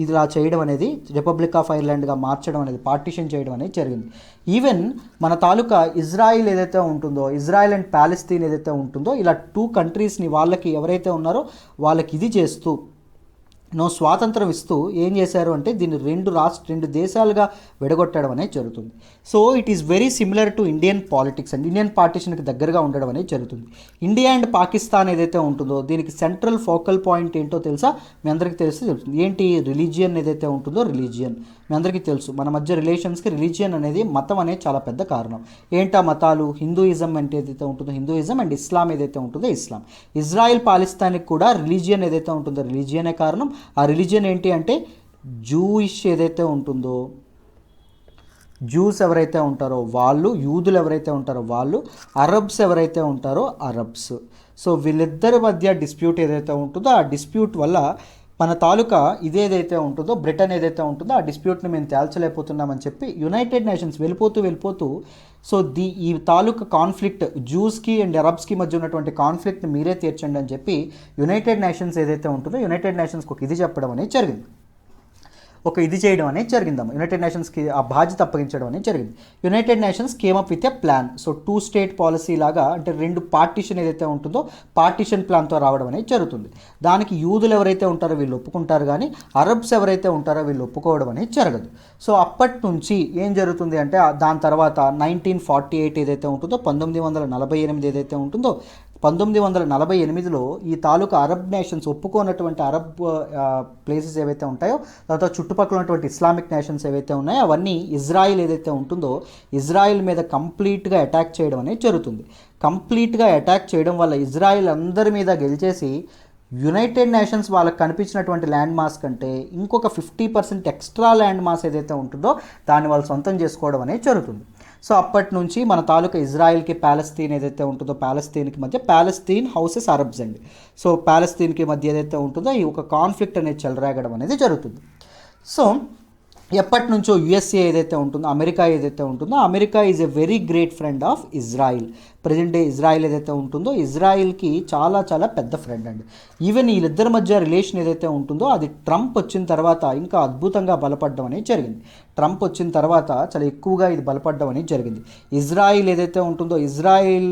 ఇలా చేయడం అనేది, రిపబ్లిక్ ఆఫ్ ఐర్లాండ్గా మార్చడం అనేది, పార్టీషన్ చేయడం అనేది జరిగింది. ఈవెన్ మన తాలూకా ఇజ్రాయిల్ ఏదైతే ఉంటుందో, ఇజ్రాయిల్ అండ్ ప్యాలెస్తీన్ ఏదైతే ఉంటుందో, ఇలా 2 కంట్రీస్ని వాళ్ళకి ఎవరైతే ఉన్నారో వాళ్ళకి ఇది చేస్తూ స్వాతంత్రం ఇస్తూ ఏం చేశారు అంటే దీన్ని 2 దేశాలుగా విడగొట్టడం అనేది జరుగుతుంది. So it is very similar to Indian politics and Indian పార్టీషన్కి దగ్గరగా ఉండడం అనేది జరుగుతుంది. ఇండియా అండ్ పాకిస్తాన్ ఏదైతే ఉంటుందో దీనికి సెంట్రల్ ఫోకల్ పాయింట్ ఏంటో తెలుసా? మీ అందరికీ తెలుస్తుంది. ఏంటి? రిలీజియన్ ఏదైతే ఉంటుందో, రిలీజియన్ మీ అందరికీ తెలుసు. మన మధ్య రిలేషన్స్కి రిలీజియన్ అనేది, మతం అనేది చాలా పెద్ద కారణం. ఏంటా మతాలు? హిందూయిజం అంటే ఏదైతే ఉంటుందో హిందూయిజం, అండ్ ఇస్లాం ఏదైతే ఉంటుందో ఇస్లాం. ఇజ్రాయిల్ పాలిస్తాన్కి కూడా రిలీజియన్ ఏదైతే ఉంటుందో రిలీజియనే కారణం. ఆ రిలీజియన్ ఏంటి అంటే జూయిష్ ఏదైతే ఉంటుందో, జూస్ ఎవరైతే ఉంటారో వాళ్ళు, యూదులు ఎవరైతే ఉంటారో వాళ్ళు, అరబ్స్ ఎవరైతే ఉంటారో అరబ్స్. సో వీళ్ళిద్దరి మధ్య డిస్ప్యూట్ ఏదైతే ఉంటుందో ఆ డిస్ప్యూట్ వల్ల మన తాలూకా ఇదేదైతే ఉంటుందో, బ్రిటన్ ఏదైతే ఉంటుందో ఆ డిస్ప్యూట్ని మేము తేల్చలేకపోతున్నామని చెప్పి యునైటెడ్ నేషన్స్ వెళ్ళిపోతూ సో ఈ తాలూకా కాన్ఫ్లిక్ట్, జూస్కి అండ్ అరబ్స్కి మధ్య ఉన్నటువంటి కాన్ఫ్లిక్ట్ని మీరే తీర్చండి అని చెప్పి యునైటెడ్ నేషన్స్ ఏదైతే ఉంటుందో యునైటెడ్ నేషన్స్కి ఒక ఇది చెప్పడం అనేది జరిగింది, ఒక ఇది చేయడం అనేది జరిగిందమ్మా. యునైటెడ్ నేషన్స్కి ఆ బాధ్యత అప్పగించడం అనేది జరిగింది. United nations came up with a plan. So 2 state policy లాగా, అంటే 2 పార్టీషన్ ఏదైతే ఉంటుందో పార్టీషన్ ప్లాన్తో రావడం అనేది జరుగుతుంది. దానికి యూదులు ఎవరైతే ఉంటారో వీళ్ళు ఒప్పుకుంటారు, కానీ అరబ్స్ ఎవరైతే ఉంటారో వీళ్ళు ఒప్పుకోవడం అనేది జరగదు. సో అప్పటి నుంచి ఏం జరుగుతుంది అంటే దాని తర్వాత 1948 ఏదైతే ఉంటుందో, 1948 ఏదైతే ఉంటుందో, 1948లో ఈ తాలూకా అరబ్ నేషన్స్ ఒప్పుకోనటువంటి అరబ్ ప్లేసెస్ ఏవైతే ఉంటాయో, తర్వాత చుట్టుపక్కల ఉన్నటువంటి ఇస్లామిక్ నేషన్స్ ఏవైతే ఉన్నాయో అవన్నీ ఇజ్రాయిల్ ఏదైతే ఉంటుందో ఇజ్రాయిల్ మీద కంప్లీట్గా అటాక్ చేయడం అనేది జరుగుతుంది. కంప్లీట్గా అటాక్ చేయడం వల్ల ఇజ్రాయిల్ అందరి మీద గెలిచేసి యునైటెడ్ నేషన్స్ వాళ్ళకి కనిపించినటువంటి ల్యాండ్ మాస్ కంటే ఇంకొక 50% ఎక్స్ట్రా ల్యాండ్ మాస్ ఏదైతే ఉంటుందో దాన్ని వాళ్ళు సొంతం చేసుకోవడం అనేది జరుగుతుంది. సో అప్పటి నుంచి మన తాలూకా ఇజ్రాయెల్కి ప్యాలెస్తీన్ ఏదైతే ఉంటుందో ప్యాలెస్తీన్కి మధ్య ప్యాలెస్తీన్ హౌసెస్ అరబ్స్ అండి. సో ప్యాలెస్తీన్కి మధ్య ఏదైతే ఉంటుందో ఈ ఒక కాన్ఫ్లిక్ట్ అనేది చెలరేగడం అనేది జరుగుతుంది. సో ఎప్పటి నుంచో యుఎస్ఏ ఏదైతే ఉంటుందో అమెరికా ఏదైతే ఉంటుందో America is a very great friend of Israel. Present day Israel ఏదైతే ఉంటుందో ఇజ్రాయిల్కి చాలా చాలా పెద్ద ఫ్రెండ్ అండి. ఈవెన్ వీళ్ళిద్దరి మధ్య రిలేషన్ ఏదైతే ఉంటుందో అది ట్రంప్ వచ్చిన తర్వాత ఇంకా అద్భుతంగా బలపడడం అనేది జరిగింది. ట్రంప్ వచ్చిన తర్వాత చాలా ఎక్కువగా ఇది బలపడడం అనేది జరిగింది. ఇజ్రాయిల్ ఏదైతే ఉంటుందో ఇజ్రాయిల్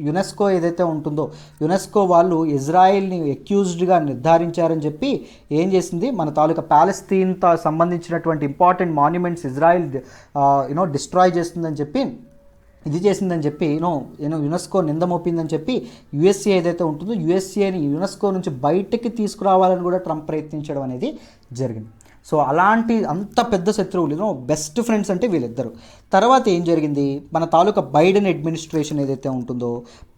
యునెస్కో ఏదైతే ఉంటుందో యునెస్కో వాళ్ళు ఇజ్రాయిల్ని అక్యూజ్డ్గా నిర్ధారించారని చెప్పి ఏం చేసింది, మన తాలూకా ప్యాలెస్తీన్తో సంబంధించినటువంటి ఇంపార్టెంట్ మాన్యుమెంట్స్ ఇజ్రాయిల్ డిస్ట్రాయ్ చేస్తుందని చెప్పి ఇది చేసిందని చెప్పి యునెస్కో నింద మోపిందని చెప్పి యుఎస్ఏ ఏదైతే ఉంటుందో యుఎస్ఏని యునెస్కో నుంచి బయటకి తీసుకురావాలని కూడా ట్రంప్ ప్రయత్నించడం అనేది జరిగింది. సో అలాంటి అంత పెద్ద శత్రువులు బెస్ట్ ఫ్రెండ్స్ అంటే వీళ్ళిద్దరు. తర్వాత ఏం జరిగింది, మన తాలూకా బైడెన్ అడ్మినిస్ట్రేషన్ ఏదైతే ఉంటుందో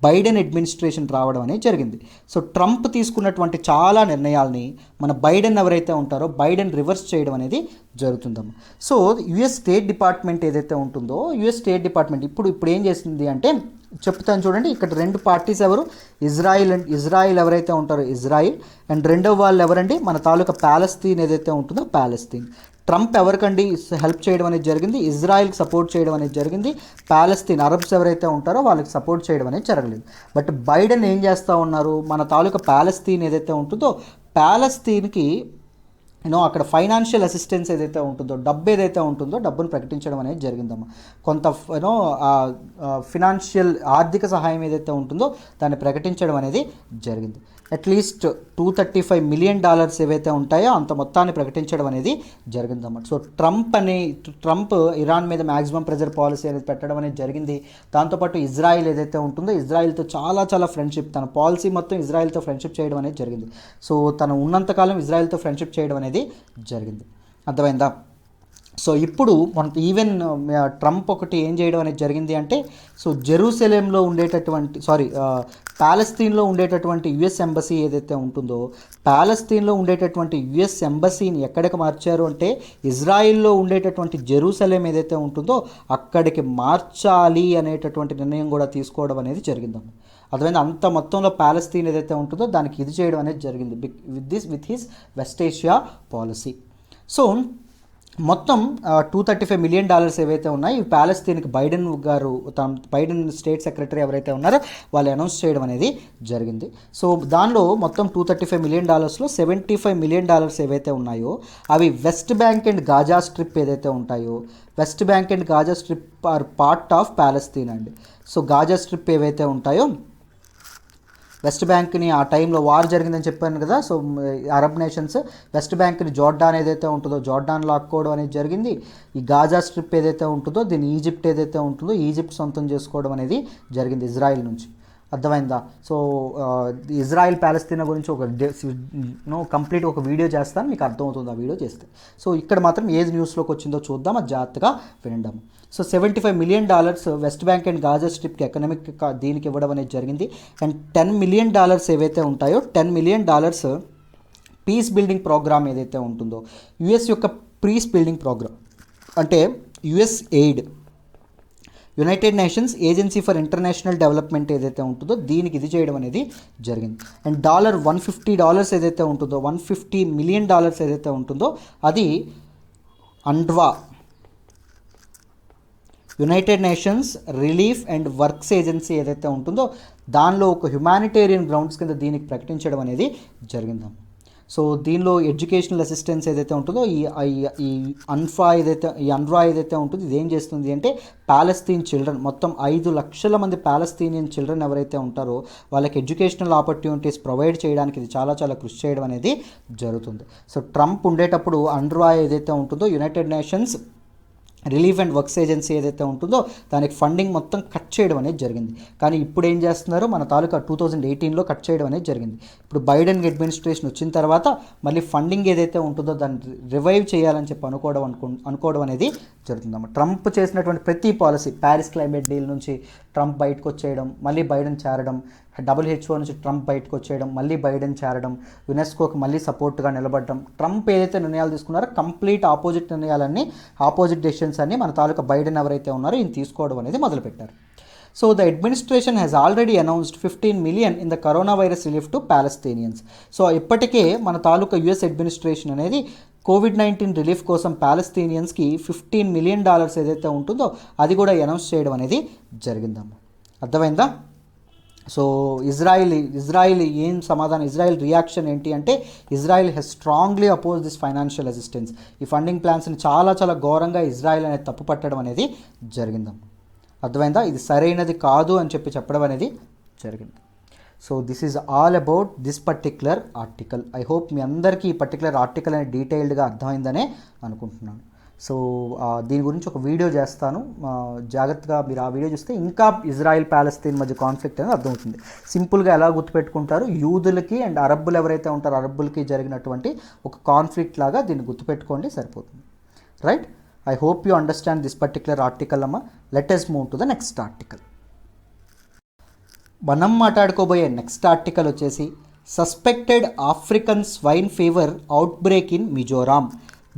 బైడెన్ అడ్మినిస్ట్రేషన్ రావడం అనేది జరిగింది. సో ట్రంప్ తీసుకున్నటువంటి చాలా నిర్ణయాల్ని మన బైడెన్ ఎవరైతే ఉంటారో బైడెన్ రివర్స్ చేయడం అనేది జరుగుతుందమ్మా. సో యుఎస్ స్టేట్ డిపార్ట్మెంట్ ఏదైతే ఉంటుందో యుఎస్ స్టేట్ డిపార్ట్మెంట్ ఇప్పుడు ఏం చేసింది అంటే చెప్తాను చూడండి. ఇక్కడ రెండు పార్టీస్ ఎవరు, ఇజ్రాయిల్ ఎవరైతే ఉంటారో ఇజ్రాయిల్, అండ్ రెండవ వాళ్ళు ఎవరండి, మన తాలూకా ప్యాలెస్తీన్ ఏదైతే ఉంటుందో ప్యాలెస్తీన్. ట్రంప్ ఎవరికండి హెల్ప్ చేయడం అనేది జరిగింది, ఇజ్రాయిల్కి సపోర్ట్ చేయడం అనేది జరిగింది. ప్యాలెస్తీన్ అరబ్స్ ఎవరైతే ఉంటారో వాళ్ళకి సపోర్ట్ చేయడం అనేది జరగలేదు. బట్ బైడెన్ ఏం చేస్తూ ఉన్నారు, మన తాలూకా ప్యాలెస్తీన్ ఏదైతే ఉంటుందో ప్యాలెస్తీన్కి అక్కడ ఫైనాన్షియల్ అసిస్టెన్స్ ఏదైతే ఉంటుందో డబ్బు ఏదైతే ఉంటుందో డబ్బును ప్రకటించడం అనేది జరిగిందమ్మా. కొంత ఫినాన్షియల్ ఆర్థిక సహాయం ఏదైతే ఉంటుందో దాన్ని ప్రకటించడం అనేది జరిగింది. అట్లీస్ట్ $235 మిలియన్ ఏవైతే ఉంటాయో అంత మొత్తాన్ని ప్రకటించడం అనేది జరిగిందన్నమాట. సో ట్రంప్ ఇరాన్ మీద మ్యాక్సిమం ప్రెజర్ పాలసీ అనేది పెట్టడం అనేది జరిగింది. దాంతోపాటు ఇజ్రాయిల్ ఏదైతే ఉంటుందో ఇజ్రాయిల్తో చాలా చాలా ఫ్రెండ్షిప్, తన పాలసీ మొత్తం ఇజ్రాయిల్తో ఫ్రెండ్షిప్ చేయడం అనేది జరిగింది. సో తను ఉన్నంతకాలం ఇజ్రాయిల్తో ఫ్రెండ్షిప్ చేయడం అనేది జరిగింది. అర్థమైందా? సో ఇప్పుడు మనకు ఈవెన్ ట్రంప్ ఒకటి ఏం చేయడం అనేది జరిగింది అంటే సో జెరూసలేంలో ఉండేటటువంటి ప్యాలెస్తీన్లో ఉండేటటువంటి యుఎస్ ఎంబసీ ఏదైతే ఉంటుందో ప్యాలెస్తీన్లో ఉండేటటువంటి యుఎస్ ఎంబసీని ఎక్కడికి మార్చారు అంటే ఇజ్రాయిల్లో ఉండేటటువంటి జెరూసలేం ఏదైతే ఉంటుందో అక్కడికి మార్చాలి అనేటటువంటి నిర్ణయం కూడా తీసుకోవడం అనేది జరిగిందమ్మ. అర్థమైంది? అంత మొత్తంలో ప్యాలెస్తీన్ ఏదైతే ఉంటుందో దానికి ఇది చేయడం అనేది జరిగింది with his west Asia policy. So మొత్తం $235 మిలియన్ ఏవైతే ఉన్నాయి ఇవి ప్యాలెస్తీన్కి బైడెన్ స్టేట్ సెక్రటరీ ఎవరైతే ఉన్నారో వాళ్ళు అనౌన్స్ చేయడం అనేది జరిగింది. సో దానిలో మొత్తం $235 మిలియన్ $75 మిలియన్ ఏవైతే ఉన్నాయో అవి West Bank and Gaza Strip ఏదైతే ఉంటాయో West Bank and Gaza Strip are part of Palestine అండి. సో గాజా స్ట్రిప్ ఏవైతే ఉంటాయో వెస్ట్ బ్యాంక్ని ఆ టైంలో వార్ జరిగిందని చెప్పాను కదా. సో అరబ్ నేషన్స్ వెస్ట్ బ్యాంక్ని జోర్డాన్ ఏదైతే ఉంటుందో జోర్డాన్ లాక్కోవడం అనేది జరిగింది. ఈ గాజా స్ట్రిప్ ఏదైతే ఉంటుందో దీన్ని ఈజిప్ట్ ఏదైతే ఉంటుందో ఈజిప్ట్ సొంతం చేసుకోవడం అనేది జరిగింది ఇజ్రాయిల్ నుంచి. అర్థమైందా? సో ఇజ్రాయిల్ ప్యాలెస్తీనా గురించి కంప్లీట్ ఒక వీడియో చేస్తాను, మీకు అర్థమవుతుంది ఆ వీడియో చేస్తే. సో ఇక్కడ మాత్రం ఏది న్యూస్లోకి వచ్చిందో చూద్దాం, అది జాగ్రత్తగా వినండాము. So $75 million West Bank and Gaza స్ట్రిప్కి ఎకనామిక్ దీనికి ఇవ్వడం అనేది జరిగింది. అండ్ $10 మిలియన్ ఏవైతే ఉంటాయో $10 మిలియన్ పీస్ బిల్డింగ్ ప్రోగ్రామ్ ఏదైతే ఉంటుందో యుఎస్ యొక్క పీస్ బిల్డింగ్ ప్రోగ్రామ్ అంటే US aid United nations agency for international development ఏదైతే ఉంటుందో దీనికి ఇది చేయడం అనేది జరిగింది. అండ్ $150 ఏదైతే ఉంటుందో $150 మిలియన్ ఏదైతే ఉంటుందో అది UNRWA United nations relief and works agency ఏదైతే ఉంటుందో దానిలో ఒక హ్యుమానిటేరియన్ గ్రౌండ్స్ కింద దీనికి ప్రకటించడం అనేది జరిగింది. సో దీనిలో ఎడ్యుకేషనల్ అసిస్టెన్స్ ఏదైతే ఉంటుందో ఈ UNRWA ఏదైతే ఉంటుందో ఇది ఏం చేస్తుంది అంటే ప్యాలెస్తీన్ చిల్డ్రన్ మొత్తం 5 లక్షల మంది ప్యాలెస్తీనియన్ చిల్డ్రన్ ఎవరైతే ఉంటారో వాళ్ళకి ఎడ్యుకేషనల్ ఆపర్చునిటీస్ ప్రొవైడ్ చేయడానికి ఇది చాలా చాలా కృషి చేయడం అనేది జరుగుతుంది. సో ట్రంప్ ఉండేటప్పుడు UNRWA ఏదైతే ఉంటుందో United nations relief and works agency ఏదైతే ఉంటుందో దానికి ఫండింగ్ మొత్తం కట్ చేయడం అనేది జరిగింది. కానీ ఇప్పుడు ఏం చేస్తున్నారు, మన తాలూకా 2018లో కట్ చేయడం అనేది జరిగింది. ఇప్పుడు బైడెన్ అడ్మినిస్ట్రేషన్ వచ్చిన తర్వాత మళ్ళీ ఫండింగ్ ఏదైతే ఉంటుందో దాన్ని రివైవ్ చేయాలని చెప్పి అనుకోవడం అనేది జరుగుతుందమ్మా. ట్రంప్ చేసినటువంటి ప్రతి పాలసీ, ప్యారిస్ క్లైమేట్ డీల్ నుంచి ట్రంప్ బయటకు వచ్చేయడం, మళ్ళీ బైడెన్ చేరడం, WHO నుంచి ట్రంప్ బయటకు వచ్చేయడం, మళ్ళీ బైడెన్ చేరడం, యునెస్కోకి మళ్ళీ సపోర్ట్గా నిలబడడం, ట్రంప్ ఏదైతే నిర్ణయాలు తీసుకున్నారో కంప్లీట్ ఆపోజిట్ నిర్ణయాలన్నీ, ఆపోజిట్ డెసిషన్స్ అన్నీ మన తాలూకా బైడెన్ ఎవరైతే ఉన్నారో ఈయన తీసుకోవడం అనేది మొదలుపెట్టారు. So the administration has already announced 15 million in the corona virus relief to Palestinians. So ఇప్పటికే మన తాలూకా యుఎస్ అడ్మినిస్ట్రేషన్ అనేది COVID-19 రిలీఫ్ కోసం పాలస్తీనియన్స్కి $15 million ఏదైతే ఉంటుందో అది కూడా అనౌన్స్ చేయడం అనేది జరిగిందమ్మా. అర్థమైందా? సో ఇజ్రాయిల్ ఏం సమాధానం, ఇజ్రాయిల్ రియాక్షన్ ఏంటి అంటే, Israel has strongly oppose this financial assistance. ఈ ఫండింగ్ ప్లాన్స్ని చాలా చాలా ఘోరంగా ఇజ్రాయిల్ అనేది తప్పు పట్టడం అనేది జరిగిందమ్మా. అర్థమైందా? ఇది సరైనది కాదు అని చెప్పడం అనేది జరిగింది. So this is all about this particular article. I hope మీ అందరికీ ఈ పర్టికులర్ ఆర్టికల్ అనేది డీటెయిల్డ్గా అర్థమైందనే అనుకుంటున్నాను. సో దీని గురించి ఒక వీడియో చేస్తాను, జాగ్రత్తగా మీరు ఆ వీడియో చూస్తే ఇంకా ఇజ్రాయిల్ పాలస్తీన్ మధ్య కాన్ఫ్లిక్ట్ అనేది అర్థమవుతుంది. సింపుల్గా ఎలా గుర్తుపెట్టుకుంటారు, యూదులకి అండ్ అరబ్బులు ఎవరైతే ఉంటారో అరబ్బులకి జరిగినటువంటి ఒక కాన్ఫ్లిక్ట్ లాగా దీన్ని గుర్తుపెట్టుకోండి, సరిపోతుంది. Right? I hope you understand this particular article amma. Let us move to the next article. మనం మాట్లాడుకోబోయే నెక్స్ట్ ఆర్టికల్ వచ్చేసి suspected African swine fever outbreak in Mizoram.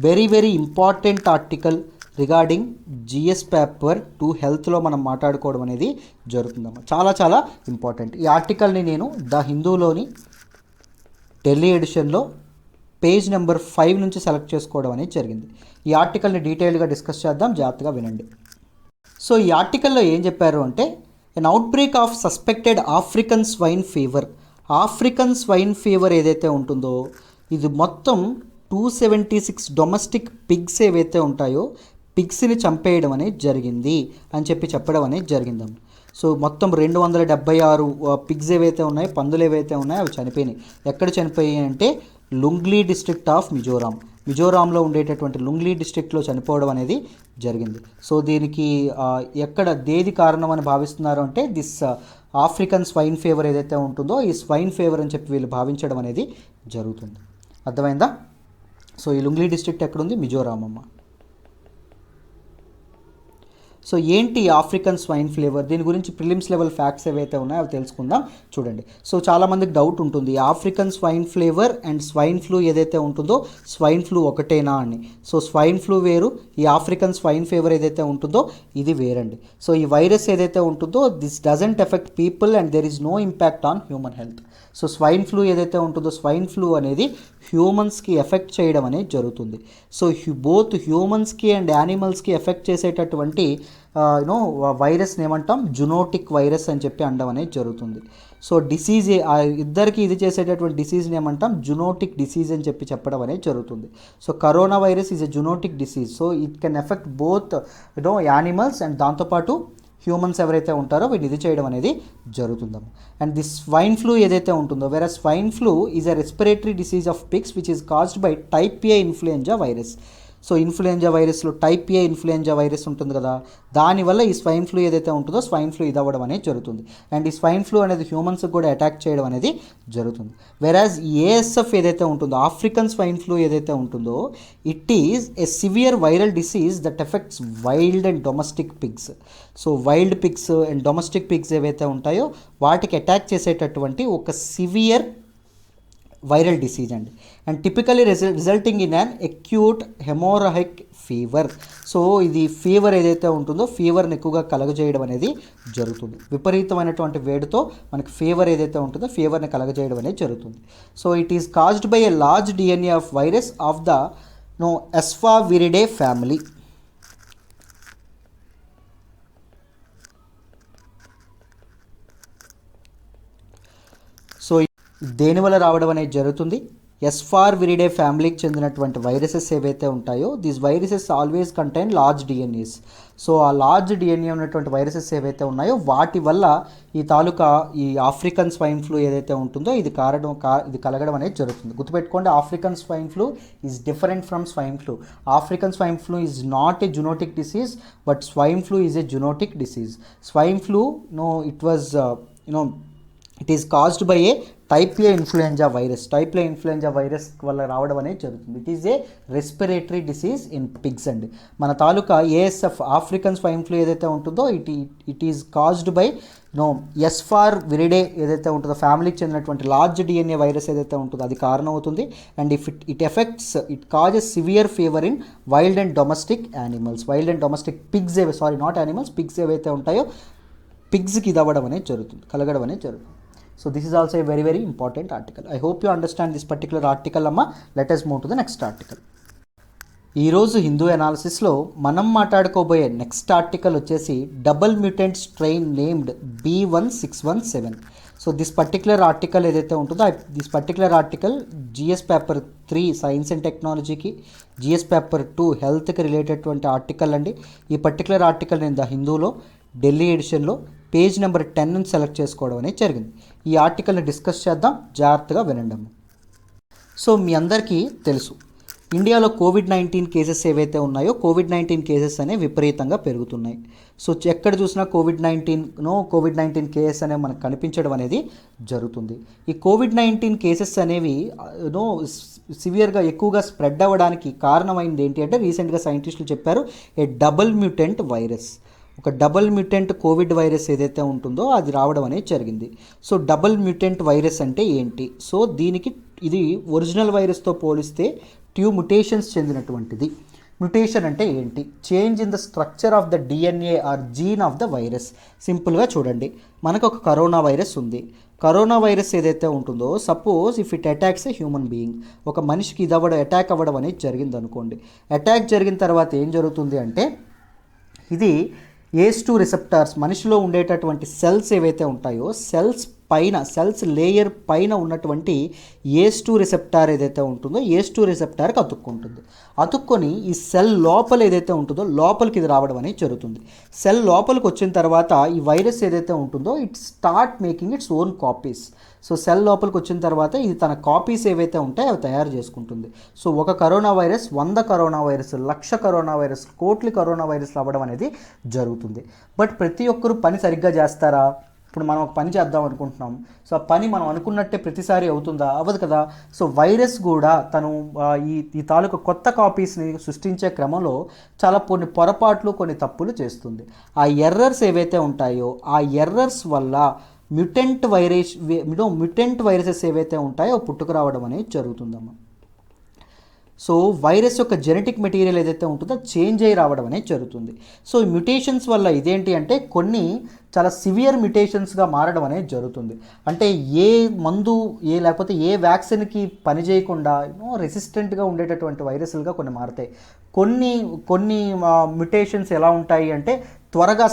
Very very important article regarding GS paper 2 హెల్త్లో మనం మాట్లాడుకోవడం అనేది జరుగుతుందమ్మా. చాలా చాలా ఇంపార్టెంట్. ఈ ఆర్టికల్ని నేను ద హిందూలోని ఢిల్లీ ఎడిషన్లో పేజ్ నెంబర్ 5 నుంచి సెలెక్ట్ చేసుకోవడం అనేది జరిగింది. ఈ ఆర్టికల్ని డీటెయిల్గా డిస్కస్ చేద్దాం, జాగ్రత్తగా వినండి. సో ఈ ఆర్టికల్లో ఏం చెప్పారు అంటే, an outbreak of suspected African swine fever. African swine fever ఏదైతే ఉంటుందో ఇది మొత్తం 276 డొమెస్టిక్ పిగ్స్ ఏవైతే ఉంటాయో పిగ్స్ని చంపేయడం అనేది జరిగింది అని చెప్పడం అనేది జరిగిందమ్మ. సో మొత్తం 276 పిగ్స్ ఏవైతే ఉన్నాయో, పందులు ఏవైతే ఉన్నాయో అవి చనిపోయినాయి. ఎక్కడ చనిపోయాయి అంటే లుంగ్లీ డిస్ట్రిక్ట్ ఆఫ్ మిజోరాంలో ఉండేటటువంటి లుంగ్లీ డిస్ట్రిక్ట్లో చనిపోవడం అనేది జరిగింది. సో దీనికి దేది కారణం అని భావిస్తున్నారు అంటే దిస్ ఆఫ్రికన్ స్వైన్ ఫీవర్ ఏదైతే ఉంటుందో ఈ స్వైన్ ఫీవర్ అని చెప్పి వీళ్ళు భావించడం అనేది జరుగుతుంది. అర్థమైందా? సో ఈ లుంగ్లీ డిస్ట్రిక్ట్ ఎక్కడుంది? మిజోరాం అమ్మ. సో ఏంటి ఆఫ్రికన్ స్వైన్ ఫీవర్, దీని గురించి ప్రిలిమ్స్ లెవెల్ ఫ్యాక్ట్స్ ఏవైతే ఉన్నాయో అవి తెలుసుకుందాం. చూడండి, సో చాలామందికి డౌట్ ఉంటుంది African swine fever and swine flu ఏదైతే ఉంటుందో స్వైన్ ఫ్లూ ఒకటేనా అని. సో స్వైన్ ఫ్లూ వేరు, ఈ ఆఫ్రికన్ స్వైన్ ఫీవర్ ఏదైతే ఉంటుందో ఇది వేరండి. సో ఈ వైరస్ ఏదైతే ఉంటుందో this doesn't affect people and there is no impact on human health. So swine flu ఏదైతే ఉంటుందో స్వైన్ ఫ్లూ అనేది హ్యూమన్స్కి ఎఫెక్ట్ చేయడం అనేది జరుగుతుంది. సో బోత్ హ్యూమన్స్కి అండ్ యానిమల్స్కి ఎఫెక్ట్ చేసేటటువంటి వైరస్ని ఏమంటాం? జునోటిక్ వైరస్ అని చెప్పి అనడం అనేది జరుగుతుంది. సో డిసీజ్ ఇద్దరికి ఇది చేసేటటువంటి డిసీజ్ని ఏమంటాం? జునోటిక్ డిసీజ్ అని చెప్పడం అనేది జరుగుతుంది. So corona virus is a zoonotic disease. So it can affect both animals and దాంతోపాటు హ్యూమన్స్ ఎవరైతే ఉంటారో వీటిని ఇది చేయడం అనేది జరుగుతుందమ్మ. అండ్ దిస్ స్వైన్ ఫ్లూ ఏదైతే ఉంటుందో, వేరే swine flu is a respiratory disease of pigs which is caused by type A influenza virus. So influenza వైరస్లో టైప్ ఏ ఇన్ఫ్లుయెంజా వైరస్ ఉంటుంది కదా, దానివల్ల ఈ స్వైన్ ఫ్లూ ఏదైతే ఉంటుందో స్వైన్ ఫ్లూ ఇది అవ్వడం అనేది జరుగుతుంది. అండ్ ఈ స్వైన్ ఫ్లూ అనేది హ్యూమన్స్కి కూడా అటాక్ చేయడం అనేది జరుగుతుంది. వెరాజ్ ఏఎస్ఎఫ్ ఏదైతే ఉంటుందో ఆఫ్రికన్ స్వైన్ ఫ్లూ ఏదైతే ఉంటుందో it is a severe viral disease that affects wild and domestic pigs. So wild pigs and domestic pigs ఏవైతే ఉంటాయో వాటికి అటాక్ చేసేటటువంటి ఒక సివియర్ వైరల్ డిసీజ్ అండి. And typically resulting in an acute haemorrhagic fever. So ఇది ఫీవర్ ఏదైతే ఉంటుందో ఫీవర్ని ఎక్కువగా కలగజేయడం అనేది జరుగుతుంది. విపరీతమైనటువంటి వేడితో మనకి ఫీవర్ ఏదైతే ఉంటుందో ఫీవర్ని కలగజేయడం అనేది జరుగుతుంది. So it is caused by a large DNA of virus of the Asfarviridae family. So దేనివల్ల రావడం అనేది జరుగుతుంది? ఎస్ఫావిరిడే ఫ్యామిలీకి చెందినటువంటి వైరసెస్ ఏవైతే ఉంటాయో these viruses always contain large DNAs. So ఆ లార్జ్ DNA ఉన్నటువంటి వైరసెస్ ఏవైతే ఉన్నాయో వాటి వల్ల ఈ ఆఫ్రికన్ స్వైన్ ఫ్లూ ఏదైతే ఉంటుందో ఇది కలగడం అనేది జరుగుతుంది. గుర్తుపెట్టుకోండి, African swine flu is different from swine flu. African swine flu is not a zoonotic disease but swine flu is a zoonotic disease. Swine flu it is caused by a type A influenza virus వల్ల రావడం అనేది జరుగుతుంది. It is a respiratory disease in pigs అండి. మన తాలూకా ఏఎస్ఎఫ్ ఆఫ్రికన్ స్వైన్ ఫ్లూ ఏదైతే ఉంటుందో it is caused by Asfarviridae ఏదైతే ఉంటుందో ఫ్యామిలీకి చెందినటువంటి లార్జ్ డిఎన్ఏ వైరస్ ఏదైతే ఉంటుందో అది కారణం అవుతుంది. And it causes severe fever in wild and domestic pigs pigs ఏవైతే ఉంటాయో పిగ్స్కి ఇది అవ్వడం అనేది జరుగుతుంది, కలగడం అనేది జరుగుతుంది. So this is also a very very important article. I hope you understand this particular article amma. Let us move to the next article. ఈరోజు హిందూ అనాలిసిస్లో మనం మాట్లాడుకోబోయే నెక్స్ట్ ఆర్టికల్ వచ్చేసి double mutant strain named B1617. So this particular article ఏదైతే ఉంటుందో this particular article GS paper 3 science and టెక్నాలజీకి, జిఎస్ పేపర్ 2 హెల్త్కి రిలేటెడ్ ఆర్టికల్ అండి. ఈ పర్టికులర్ ఆర్టికల్ నేను ద హిందూలో ఢిల్లీ ఎడిషన్లో పేజ్ నెంబర్ 10 నుంచి సెలెక్ట్ చేసుకోవడం అనేది జరిగింది. ఈ ఆర్టికల్ని డిస్కస్ చేద్దాం, జాగ్రత్తగా వినండి. సో మీ అందరికీ తెలుసు ఇండియాలో కోవిడ్-19 కేసెస్ ఏవైతే ఉన్నాయో కోవిడ్-19 కేసెస్ అనేవి విపరీతంగా పెరుగుతున్నాయి. సో ఎక్కడ చూసినా కోవిడ్-19 కేసెస్ అనేవి మనకు కనిపించడం అనేది జరుగుతుంది. ఈ కోవిడ్-19 కేసెస్ అనేవి సివియర్గా ఎక్కువగా స్ప్రెడ్ అవ్వడానికి కారణమైంది ఏంటి అంటే రీసెంట్గా సైంటిస్టులు చెప్పారు ఏ డబుల్ మ్యూటెంట్ వైరస్, ఒక డబుల్ మ్యూటెంట్ కోవిడ్ వైరస్ ఏదైతే ఉంటుందో అది రావడం అనేది జరిగింది. సో డబుల్ మ్యూటెంట్ వైరస్ అంటే ఏంటి? సో దీనికి ఇది ఒరిజినల్ వైరస్తో పోలిస్తే మ్యుటేషన్స్ చెందినటువంటిది. మ్యుటేషన్ అంటే ఏంటి? Change in the structure of the DNA or gene of the virus. సింపుల్గా చూడండి, మనకు ఒక కరోనా వైరస్ ఉంది. కరోనా వైరస్ ఏదైతే ఉంటుందో suppose if it attacks a human being, ఒక మనిషికి ఇది అటాక్ అవ్వడం అనేది జరిగింది అనుకోండి. అటాక్ జరిగిన తర్వాత ఏం జరుగుతుంది అంటే ఇది ACE2 రిసెప్టార్స్ మనిషిలో ఉండేటటువంటి సెల్స్ ఏవైతే ఉంటాయో సెల్స్ లేయర్ పైన ఉన్నటువంటి ACE2 రిసెప్టార్ ఏదైతే ఉంటుందో ACE2 రిసెప్టార్కి అతుక్కొని ఈ సెల్ లోపల ఏదైతే ఉంటుందో లోపలికి ఇది రావడం అనేది జరుగుతుంది. సెల్ లోపలికి వచ్చిన తర్వాత ఈ వైరస్ ఏదైతే ఉంటుందో it start making its own copies. So cell లోపలికి వచ్చిన తర్వాత ఇది తన కాపీస్ ఏవైతే ఉంటాయో అవి తయారు చేసుకుంటుంది. సో ఒక corona virus 100 corona virus 1,00,000 corona virus కోట్ల కరోనా వైరస్లు అవ్వడం అనేది జరుగుతుంది. బట్ ప్రతి ఒక్కరు పని సరిగ్గా చేస్తారా? ఇప్పుడు మనం ఒక పని చేద్దాం అనుకుంటున్నాం. సో ఆ పని మనం అనుకున్నట్టే ప్రతిసారి అవుతుందా? అవ్వదు కదా. సో వైరస్ కూడా తను ఈ తాలూకు కొత్త కాపీస్ని సృష్టించే క్రమంలో చాలా కొన్ని పొరపాట్లు కొన్ని తప్పులు చేస్తుంది. ఆ ఎర్రర్స్ ఏవైతే ఉంటాయో ఆ ఎర్రర్స్ వల్ల మ్యూటెంట్ వైరసెస్ ఏవైతే ఉంటాయో పుట్టుకు రావడం అనేది జరుగుతుందమ్మా. సో వైరస్ యొక్క జెనెటిక్ మెటీరియల్ ఏదైతే ఉంటుందో చేంజ్ అయ్యి రావడం అనేది జరుగుతుంది. సో ఈ మ్యుటేషన్స్ వల్ల ఇదేంటి అంటే కొన్ని చాలా సివియర్ మ్యుటేషన్స్గా మారడం అనేది జరుగుతుంది. అంటే ఏ మందు లేకపోతే ఏ వ్యాక్సిన్కి పనిచేయకుండా రెసిస్టెంట్గా ఉండేటటువంటి వైరస్లుగా కొన్ని మారుతాయి. కొన్ని మ్యుటేషన్స్ ఎలా ఉంటాయి అంటే త్వరగా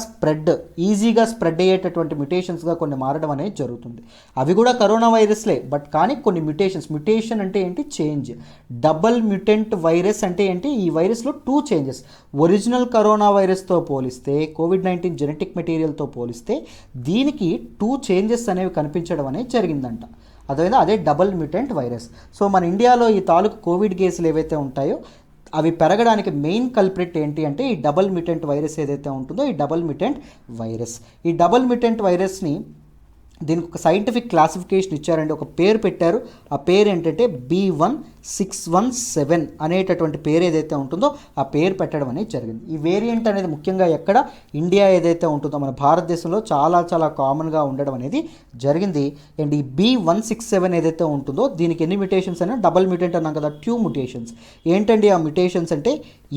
ఈజీగా స్ప్రెడ్ అయ్యేటటువంటి మ్యుటేషన్స్గా కొన్ని మారడం అనేది జరుగుతుంది. అవి కూడా కరోనా వైరస్లే, బట్ కానీ కొన్ని మ్యుటేషన్ అంటే ఏంటి? చేంజ్. డబుల్ మ్యూటెంట్ వైరస్ అంటే ఏంటి? ఈ వైరస్లో 2 చేంజెస్. ఒరిజినల్ కరోనా వైరస్తో పోలిస్తే కోవిడ్-19 జెనెటిక్ మెటీరియల్తో పోలిస్తే దీనికి 2 చేంజెస్ అనేవి కనిపించడం అనేది జరిగిందంట. అదే డబుల్ మ్యూటెంట్ వైరస్. సో మన ఇండియాలో ఈ తాలూకు కోవిడ్ కేసులు ఏవైతే ఉంటాయో అవి పెరగడానికి మెయిన్ కల్ప్రిట్ ఏంటి అంటే ఈ డబుల్ మ్యూటెంట్ వైరస్ ఏదైతే ఉంటుందో ఈ డబుల్ మ్యూటెంట్ వైరస్. ఈ డబుల్ మ్యూటెంట్ వైరస్ని దీనికి ఒక సైంటిఫిక్ క్లాసిఫికేషన్ ఇచ్చారండి, ఒక పేరు పెట్టారు. ఆ పేరు ఏంటంటే B1617 అనేటటువంటి పేరు ఏదైతే ఉంటుందో ఆ పేరు పెట్టడం అనేది జరిగింది. ఈ వేరియంట్ అనేది ముఖ్యంగా ఎక్కడ ఇండియా ఏదైతే ఉంటుందో మన భారతదేశంలో చాలా చాలా కామన్గా ఉండడం అనేది జరిగింది. అండ్ ఈ B167 ఏదైతే ఉంటుందో దీనికి ఎన్ని మ్యుటేషన్స్ అయినా డబుల్ మ్యూటెంట్ అన్నాం కదా, 2 మ్యుటేషన్స్. ఏంటండి ఆ మ్యుటేషన్స్ అంటే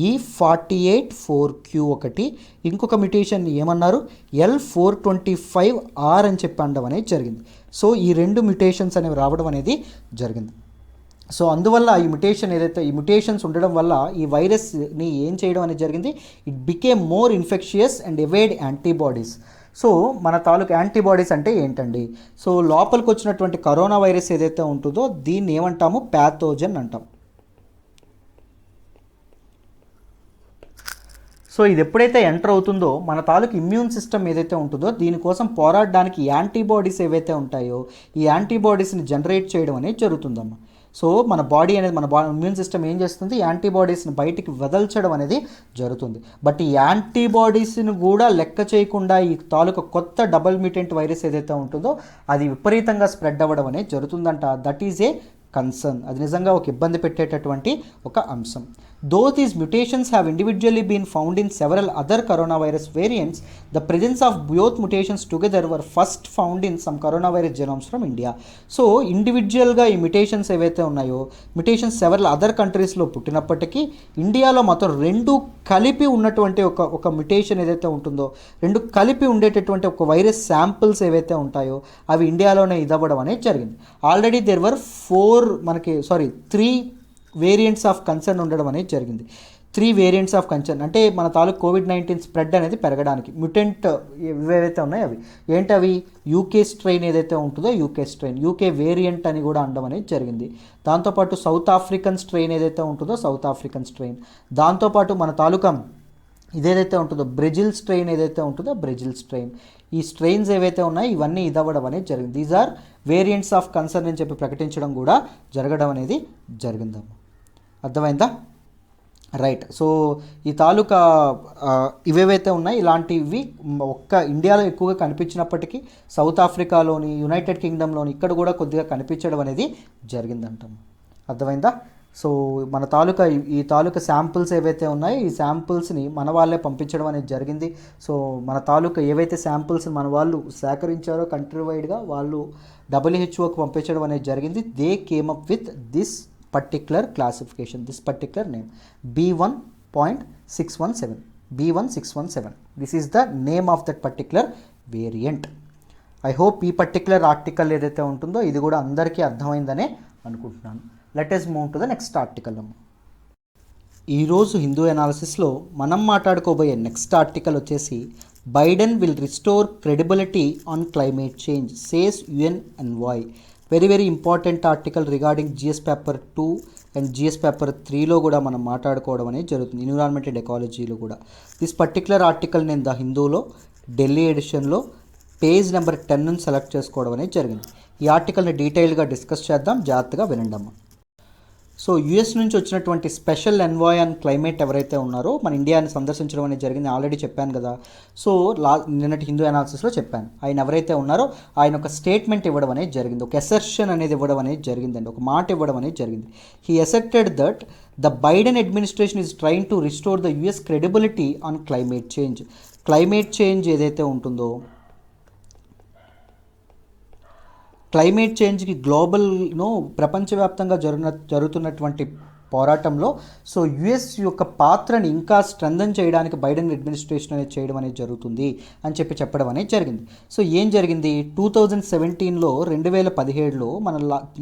E484Q ఒకటి, ఇంకొక మ్యుటేషన్ ఏమన్నారు L425R అని చెప్పి అనడం అనేది జరిగింది. సో ఈ 2 మ్యుటేషన్స్ అనేవి రావడం అనేది జరిగింది. సో అందువల్ల ఈ మ్యుటేషన్స్ ఉండడం వల్ల ఈ వైరస్ని ఏం చేయడం అనేది జరిగింది, it became more infectious and evade antibodies. So మన తాలూకు యాంటీబాడీస్ అంటే ఏంటండి? సో లోపలికి వచ్చినటువంటి కరోనా వైరస్ ఏదైతే ఉంటుందో దీన్ని ఏమంటాము? ప్యాథోజన్ అంటాం. సో ఇది ఎప్పుడైతే ఎంటర్ అవుతుందో మన తాలూకు ఇమ్యూన్ సిస్టమ్ ఏదైతే ఉంటుందో దీనికోసం పోరాడడానికి యాంటీబాడీస్ ఏవైతే ఉంటాయో ఈ యాంటీబాడీస్ని జనరేట్ చేయడం అనేది జరుగుతుందమ్మా. సో మన బాడీ అనేది మన ఇమ్యూన్ సిస్టమ్ ఏం చేస్తుంది, యాంటీబాడీస్ని బయటికి వదల్చడం అనేది జరుగుతుంది. బట్ ఈ యాంటీబాడీస్ని కూడా లెక్క చేయకుండా ఈ తాలూకా కొత్త డబుల్ మ్యూటెంట్ వైరస్ ఏదైతే ఉంటుందో అది విపరీతంగా స్ప్రెడ్ అవ్వడం అనేది జరుగుతుందంట. That is a concern. అది నిజంగా ఒక ఇబ్బంది పెట్టేటటువంటి ఒక అంశం. Though these mutations have individually been found in several other corona virus variants, the presence of both mutations together were first found in some corona virus genomes from India. So ఇండివిజువల్గా ఈ మ్యుటేషన్స్ ఏవైతే ఉన్నాయో, మ్యుటేషన్స్ సెవరల్ అదర్ కంట్రీస్లో పుట్టినప్పటికీ ఇండియాలో మాత్రం రెండు కలిపి ఉన్నటువంటి ఒక మ్యుటేషన్ ఏదైతే ఉంటుందో, రెండు కలిపి ఉండేటటువంటి ఒక వైరస్ శాంపిల్స్ ఏవైతే ఉంటాయో అవి ఇండియాలోనే ఇదవ్వడం అనేది జరిగింది. Already there were 3 variants of concern ఉండడం అనేది జరిగింది. 3 వేరియంట్స్ ఆఫ్ కన్సర్న్ అంటే మన తాలూకు కోవిడ్-19 స్ప్రెడ్ అనేది పెరగడానికి మ్యుటెంట్ ఏవైతే ఉన్నాయో అవి ఏంటవి, యూకే స్ట్రెయిన్ ఏదైతే ఉంటుందో యూకే స్ట్రెయిన్, యూకే వేరియంట్ అని కూడా అనడం అనేది జరిగింది. దాంతోపాటు సౌత్ ఆఫ్రికన్ స్ట్రెయిన్ ఏదైతే ఉంటుందో సౌత్ ఆఫ్రికన్ స్ట్రెయిన్, దాంతోపాటు మన తాలూకా ఇదేదైతే ఉంటుందో బ్రెజిల్ స్ట్రెయిన్ ఏదైతే ఉంటుందో బ్రెజిల్ స్ట్రెయిన్, ఈ స్ట్రెయిన్స్ ఏవైతే ఉన్నాయో ఇవన్నీ ఇదవ్వడం అనేది జరిగింది. These are variants of concern అని చెప్పి ప్రకటించడం కూడా జరగడం అనేది జరిగిందమ్మా. అర్థమైందా? రైట్. సో ఈ తాలూకా ఇవేవైతే ఉన్నాయి ఇలాంటివి ఒక్క ఇండియాలో ఎక్కువగా కనిపించినప్పటికీ సౌత్ ఆఫ్రికాలోని, యునైటెడ్ కింగ్డమ్లోని ఇక్కడ కూడా కొద్దిగా కనిపించడం అనేది జరిగిందంటాం. అర్థమైందా? సో మన ఈ తాలూకా శాంపిల్స్ ఏవైతే ఉన్నాయో ఈ శాంపిల్స్ని మన వాళ్ళే పంపించడం అనేది జరిగింది. సో మన తాలూకా ఏవైతే శాంపిల్స్ మన వాళ్ళు సేకరించారో కంట్రీ వైడ్గా వాళ్ళు WHOకి పంపించడం అనేది జరిగింది. They came up with this particular classification, this particular name B1.617. B1617. This is the name of that particular variant. I hope ఈ పర్టిక్యులర్ ఆర్టికల్ ఏదైతే ఉంటుందో ఇది కూడా అందరికీ అర్థమైందనే అనుకుంటున్నాను. Let us move to the next article. ఈరోజు హిందూ అనాలిసిస్లో మనం మాట్లాడుకోబోయే నెక్స్ట్ ఆర్టికల్ వచ్చేసి Biden will restore credibility on climate change says UNENVOY. Very important article regarding GS paper 2 and GS paper 3లో కూడా మనం మాట్లాడుకోవడం అనేది జరుగుతుంది, ఎన్విరాన్మెంట్ అండ్ ఎకాలజీలో కూడా. దిస్ పర్టిక్యులర్ ఆర్టికల్ నేను ద హిందూలో ఢిల్లీ ఎడిషన్లో పేజ్ నెంబర్ 10 నుంచి సెలెక్ట్ చేసుకోవడం అనేది జరిగింది. ఈ ఆర్టికల్ని డీటెయిల్గా డిస్కస్ చేద్దాం, జాగ్రత్తగా వినండి అమ్మ. సో US నుంచి వచ్చినటువంటి స్పెషల్ ఎన్వాయ్ ఆన్ క్లైమేట్ ఎవరైతే ఉన్నారో మన ఇండియాని సందర్శించడం అనేది జరిగింది. ఆల్రెడీ చెప్పాను కదా. సో నిన్నటి హిందూ అనాలిసిస్లో చెప్పాను. ఆయన ఎవరైతే ఉన్నారో ఆయన ఒక స్టేట్మెంట్ ఇవ్వడం అనేది జరిగింది, ఒక ఎసర్షన్ అనేది ఇవ్వడం అనేది జరిగిందండి, ఒక మాట ఇవ్వడం అనేది జరిగింది. He accepted that the Biden administration is trying to restore the US credibility on climate change. Climate change ఏదైతే ఉంటుందో, క్లైమేట్ చేంజ్కి గ్లోబల్ను ప్రపంచవ్యాప్తంగా జరుగుతున్నటువంటి పోరాటంలో సో US యొక్క పాత్రని ఇంకా స్ట్రెంథన్ చేయడానికి బైడెన్ అడ్మినిస్ట్రేషన్ అనేది చేయడం అనేది జరుగుతుంది అని చెప్పడం అనేది జరిగింది. సో ఏం జరిగింది, 2017లో 2017లో మన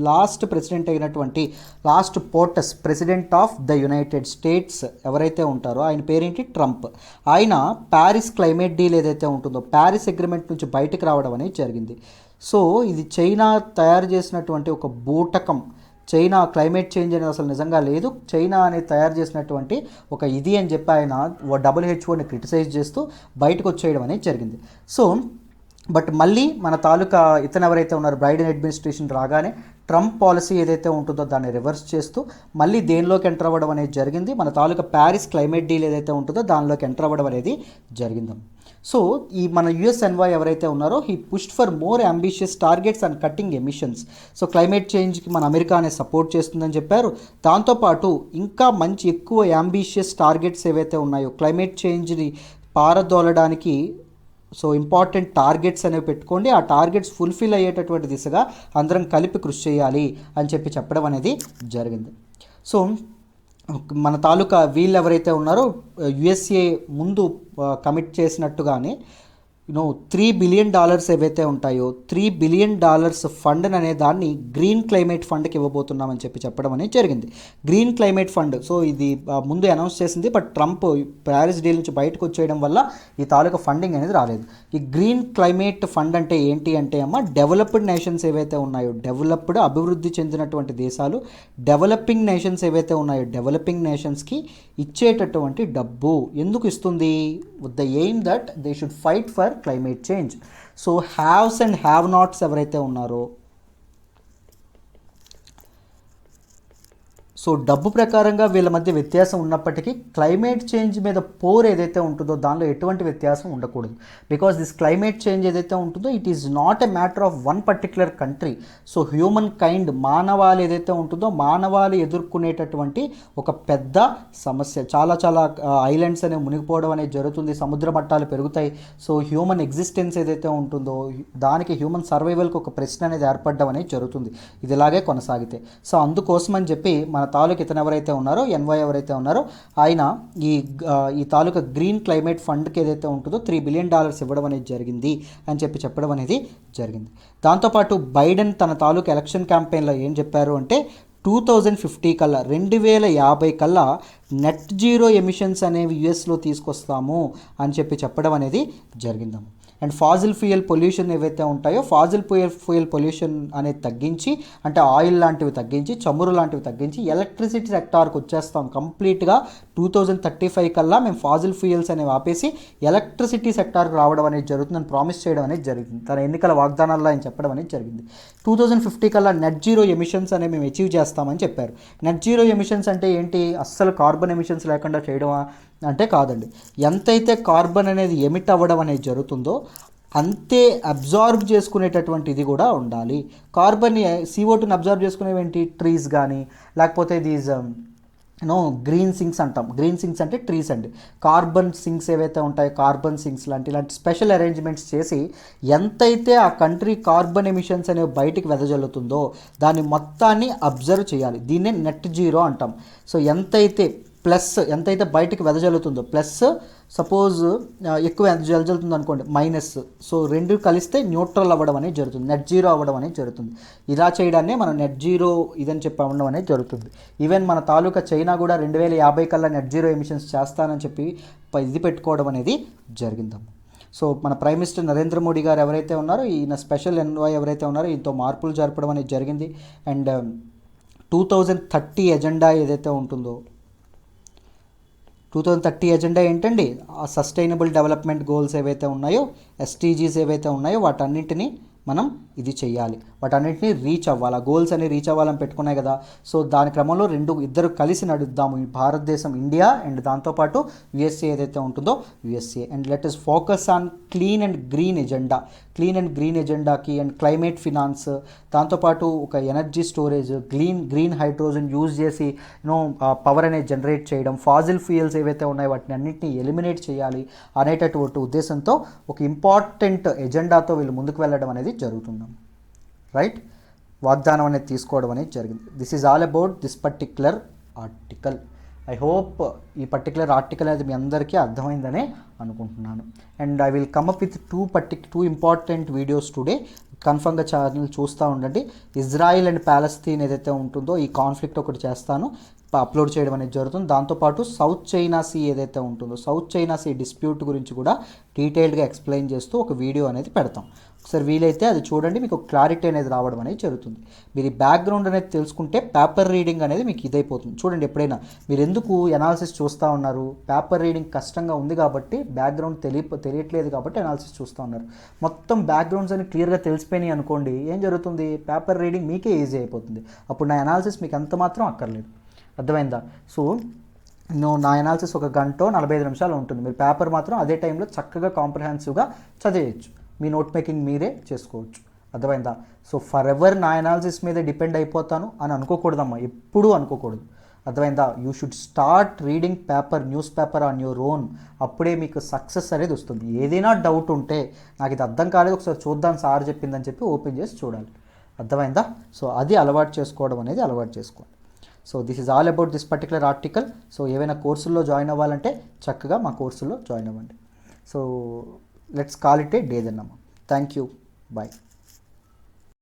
లాస్ట్ ప్రెసిడెంట్ అయినటువంటి last POTUS president of the United States ఎవరైతే ఉంటారో ఆయన పేరేంటి, ట్రంప్. ఆయన ప్యారిస్ క్లైమేట్ డీల్ ఏదైతే ఉంటుందో ప్యారిస్ అగ్రిమెంట్ నుంచి బయటకు రావడం అనేది జరిగింది. సో ఇది చైనా తయారు చేసినటువంటి ఒక బూటకం. చైనా క్లైమేట్ చేంజ్ అనేది అసలు నిజంగా లేదు, చైనా అనేది తయారు చేసినటువంటి ఒక ఇది అని చెప్పి ఆయన WHO క్రిటిసైజ్ చేస్తూ బయటకు వచ్చేయడం అనేది జరిగింది. సో బట్ మళ్ళీ మన తాలూకా ఇతను ఎవరైతే ఉన్నారో బైడెన్ అడ్మినిస్ట్రేషన్ రాగానే ట్రంప్ పాలసీ ఏదైతే ఉంటుందో దాన్ని రివర్స్ చేస్తూ మళ్ళీ దేనిలోకి ఎంటర్ అవ్వడం అనేది జరిగింది, మన తాలూకా ప్యారిస్ క్లైమేట్ డీల్ ఏదైతే ఉంటుందో దానిలోకి ఎంటర్ అవ్వడం అనేది జరిగింది. సో ఈ మన UNENVOY ఎవరైతే ఉన్నారో he pushed for more ambitious targets and cutting emissions. So climate చేంజ్కి మన అమెరికా అనేది సపోర్ట్ చేస్తుందని చెప్పారు. దాంతోపాటు ఇంకా మంచి ఎక్కువ అంబిషియస్ టార్గెట్స్ ఏవైతే ఉన్నాయో క్లైమేట్ చేంజ్ని పారదోలడానికి సో ఇంపార్టెంట్ టార్గెట్స్ అనేవి పెట్టుకోండి, ఆ టార్గెట్స్ ఫుల్ఫిల్ అయ్యేటటువంటి దిశగా అందరం కలిపి కృషి చేయాలి అని చెప్పడం అనేది జరిగింది. సో మన తాలూకా వీళ్ళు ఎవరైతే ఉన్నారో USA ముందు కమిట్ చేసినట్టుగానే $3 బిలియన్ ఏవైతే ఉంటాయో $3 బిలియన్ ఫండ్ అనే దాన్ని గ్రీన్ క్లైమేట్ ఫండ్కి ఇవ్వబోతున్నామని చెప్పడం అనేది జరిగింది. గ్రీన్ క్లైమేట్ ఫండ్ సో ఇది ముందు అనౌన్స్ చేసింది, బట్ ట్రంప్ ప్యారిస్ డీల్ నుంచి బయటకు వచ్చేయడం వల్ల ఈ తాలూకా ఫండింగ్ అనేది రాలేదు. ఈ గ్రీన్ క్లైమేట్ ఫండ్ అంటే ఏంటి అంటే డెవలప్డ్ నేషన్స్ ఏవైతే ఉన్నాయో, అభివృద్ధి చెందినటువంటి దేశాలు డెవలపింగ్ నేషన్స్ ఏవైతే ఉన్నాయో డెవలపింగ్ నేషన్స్కి ఇచ్చేటటువంటి డబ్బు ఎందుకు ఇస్తుంది, with the aim that they should fight for climate change. So haves and have nots ఎవరైతే ఉన్నారో సో డబ్బు ప్రకారంగా వీళ్ళ మధ్య వ్యత్యాసం ఉన్నప్పటికీ క్లైమేట్ చేంజ్ మీద పోర్ ఏదైతే ఉంటుందో దానిలో ఎటువంటి వ్యత్యాసం ఉండకూడదు. బికాస్ దిస్ క్లైమేట్ చేంజ్ ఏదైతే ఉంటుందో it is not a matter of one particular country. So human kind మానవాళి ఏదైతే ఉంటుందో మానవాళి ఎదుర్కొనేటటువంటి ఒక పెద్ద సమస్య. చాలా చాలా ఐలాండ్స్ అనేవి మునిగిపోవడం అనేది జరుగుతుంది, సముద్ర మట్టాలు పెరుగుతాయి. సో హ్యూమన్ ఎగ్జిస్టెన్స్ ఏదైతే ఉంటుందో దానికి హ్యూమన్ సర్వైవల్కి ఒక ప్రశ్న అనేది ఏర్పడడం అనేది జరుగుతుంది ఇది ఇలాగే కొనసాగితే. సో అందుకోసం అని చెప్పి మన తాలూకు ఇతను ఎవరైతే ఉన్నారో ఎన్వై ఎవరైతే ఉన్నారో ఆయన ఈ తాలూకా గ్రీన్ క్లైమేట్ ఫండ్కి ఏదైతే ఉంటుందో $3 బిలియన్ ఇవ్వడం అనేది జరిగింది అని చెప్పడం అనేది జరిగింది. దాంతోపాటు బైడెన్ తన తాలూకా ఎలక్షన్ క్యాంపెయిన్లో ఏం చెప్పారు అంటే 2050 కల్లా 2050 కల్లా నెట్ జీరో ఎమిషన్స్ అనేవి యుఎస్లో తీసుకొస్తాము అని చెప్పడం అనేది జరిగిందాము. అండ్ ఫాజిల్ ఫ్యూయల్ పొల్యూషన్ ఏవైతే ఉంటాయో ఫాజిల్ ఫ్యూయల్ పొల్యూషన్ అనేది తగ్గించి, అంటే ఆయిల్ లాంటివి తగ్గించి, చమురు లాంటివి తగ్గించి ఎలక్ట్రిసిటీ సెక్టార్కి వచ్చేస్తాం కంప్లీట్గా 2035 కల్లా మేము ఫాజిల్ ఫ్యూయల్స్ అనేవి ఆపేసి ఎలక్ట్రిసిటీ సెక్టార్కి రావడం అనేది జరుగుతుందని ప్రామిస్ చేయడం అనేది జరిగింది. తన ఎన్నికల వాగ్దానాల్లో ఆయన చెప్పడం అనేది జరిగింది. 2050 కల్లా నెట్ జీరో ఎమిషన్స్ అనేవి మేము అచీవ్ చేస్తామని చెప్పారు. నెట్ జీరో ఎమిషన్స్ అంటే ఏంటి? అస్సలు కార్బన్ ఎమిషన్స్ లేకుండా చేయడమా అంటే కాదండి. ఎంతైతే కార్బన్ అనేది ఎమిట్ అవ్వడం అనేది జరుగుతుందో అంతే అబ్జార్బ్ చేసుకునేటటువంటి ఇది కూడా ఉండాలి. కార్బన్ CO2ని అబ్జార్బ్ చేసుకునేవి ఏంటి? ట్రీస్ కానీ లేకపోతే దీస్ గ్రీన్ సింక్స్ అంటాం. గ్రీన్ సింక్స్ అంటే ట్రీస్ అండి. కార్బన్ సింక్స్ ఏవైతే ఉంటాయో కార్బన్ సింక్స్ ఇలాంటి స్పెషల్ అరేంజ్మెంట్స్ చేసి ఎంతైతే ఆ కంట్రీ కార్బన్ ఎమిషన్స్ అనేవి బయటికి వెదజల్లుతుందో దాన్ని మొత్తాన్ని అబ్జర్వ్ చేయాలి. దీన్నే నెట్ జీరో అంటాం. సో ఎంతైతే బయటికి వెదజల్లుతుందో ప్లస్ సపోజ్ ఎక్కువ వెదజల్లుతుంది అనుకోండి మైనస్, సో రెండు కలిస్తే న్యూట్రల్ అవ్వడం అనేది జరుగుతుంది, నెట్ జీరో అవ్వడం అనేది జరుగుతుంది. ఇలా చేయడాన్ని మనం నెట్ జీరో ఇదని ఉండడం అనేది జరుగుతుంది. ఈవెన్ మన తాలూకా చైనా కూడా 2050 కల్లా నెట్ జీరో ఎమిషన్స్ చేస్తానని చెప్పి ఇది పెట్టుకోవడం అనేది జరిగిందమ్మ. సో మన ప్రైమ్ మినిస్టర్ నరేంద్ర మోడీ గారు ఎవరైతే ఉన్నారో ఈయన స్పెషల్ ఎన్వాయ్ ఎవరైతే ఉన్నారో ఈయనతో మార్పులు జరపడం అనేది జరిగింది. అండ్ 2030 ఎజెండా ఏదైతే ఉంటుందో 2030 ఎజెండా ఏంటండి? ఆ సస్టైనబుల్ డెవలప్మెంట్ గోల్స్ ఏవైతే ఉన్నాయో SDGs ఏవైతే ఉన్నాయో వాటన్నింటినీ మనం ఇది చేయాలి, వాటన్నింటినీ రీచ్ అవ్వాలి. ఆ గోల్స్ అనేవి రీచ్ అవ్వాలని పెట్టుకున్నాయి కదా. సో దాని క్రమంలో ఇద్దరు కలిసి నడుద్దాము, ఈ భారతదేశం ఇండియా అండ్ దాంతోపాటు USA ఏదైతే ఉంటుందో USA. And let us focus on clean and green ఎజెండాకి అండ్ క్లైమేట్ ఫినాన్స్, దాంతోపాటు ఒక energy storage, green hydrogen use చేసి పవర్ అనేది జనరేట్ చేయడం, ఫాజిల్ ఫ్యూయల్స్ ఏవైతే ఉన్నాయో వాటిని అన్నింటినీ ఎలిమినేట్ చేయాలి అనేటటువంటి ఉద్దేశంతో ఒక ఇంపార్టెంట్ ఎజెండాతో వీళ్ళు ముందుకు వెళ్ళడం అనేది జరుగుతున్నాం. రైట్, వాగ్దానం అనేది తీసుకోవడం అనేది జరిగింది. This is all about this particular article. I hope ఈ పర్టికులర్ ఆర్టికల్ అనేది మీ అందరికీ అర్థమైందనే అనుకుంటున్నాను. And I will come up with two important videos today. కన్ఫర్మ్గా ఛానల్ చూస్తూ ఉండండి. ఇజ్రాయిల్ అండ్ ప్యాలెస్తీన్ ఏదైతే ఉంటుందో ఈ కాన్ఫ్లిక్ట్ ఒకటి చేస్తాను, అప్లోడ్ చేయడం అనేది జరుగుతుంది. దాంతోపాటు సౌత్ చైనా సీ ఏదైతే ఉంటుందో సౌత్ చైనా సీ డిస్ప్యూట్ గురించి కూడా డీటెయిల్డ్గా ఎక్స్ప్లెయిన్ చేస్తూ ఒక వీడియో అనేది పెడతాం. ఒకసారి వీలైతే అది చూడండి, మీకు క్లారిటీ అనేది రావడం అనేది జరుగుతుంది. మీరు ఈ బ్యాక్గ్రౌండ్ అనేది తెలుసుకుంటే పేపర్ రీడింగ్ అనేది మీకు ఇదైపోతుంది. చూడండి, ఎప్పుడైనా మీరు ఎందుకు ఎనాలిసిస్ చూస్తూ ఉన్నారు? పేపర్ రీడింగ్ కష్టంగా ఉంది కాబట్టి, బ్యాక్గ్రౌండ్ తెలియట్లేదు కాబట్టి ఎనాలిసిస్ చూస్తూ ఉన్నారు. మొత్తం బ్యాక్గ్రౌండ్స్ అని క్లియర్గా తెలిసిపోయినాయి అనుకోండి, ఏం జరుగుతుంది? పేపర్ రీడింగ్ మీకే ఈజీ అయిపోతుంది. అప్పుడు నా ఎనాలిసిస్ మీకు ఎంత మాత్రం అక్కర్లేదు. అర్థమైందా? సో నా ఎనాలిసిస్ 1 గంట 45 నిమిషాలు ఉంటుంది. మీరు పేపర్ మాత్రం అదే టైంలో చక్కగా కాంప్రహెన్సివ్గా చదివేయచ్చు, మీ నోట్ మేకింగ్ మీరే చేసుకోవచ్చు. అర్థమైందా? సో ఫర్ ఎవర్ నా ఎనాలిసిస్ మీద డిపెండ్ అయిపోతాను అని అనుకోకూడదమ్మా, ఎప్పుడూ అనుకోకూడదు. అర్థమైందా? You should start reading news paper on your own. అప్పుడే మీకు సక్సెస్ అనేది వస్తుంది. ఏదైనా డౌట్ ఉంటే నాకు ఇది అర్థం కాలేదు, ఒకసారి చూద్దాం సార్ చెప్పిందని చెప్పి ఓపెన్ చేసి చూడాలి. అర్థమైందా? సో అది అలవాటు చేసుకోవడం అనేది అలవాటు చేసుకోండి. So this is all about this particular article. So ఏవైనా కోర్సుల్లో జాయిన్ అవ్వాలంటే చక్కగా మా కోర్సుల్లో జాయిన్ అవ్వండి. So let's call it a day then అమ్మా. Thank you, bye.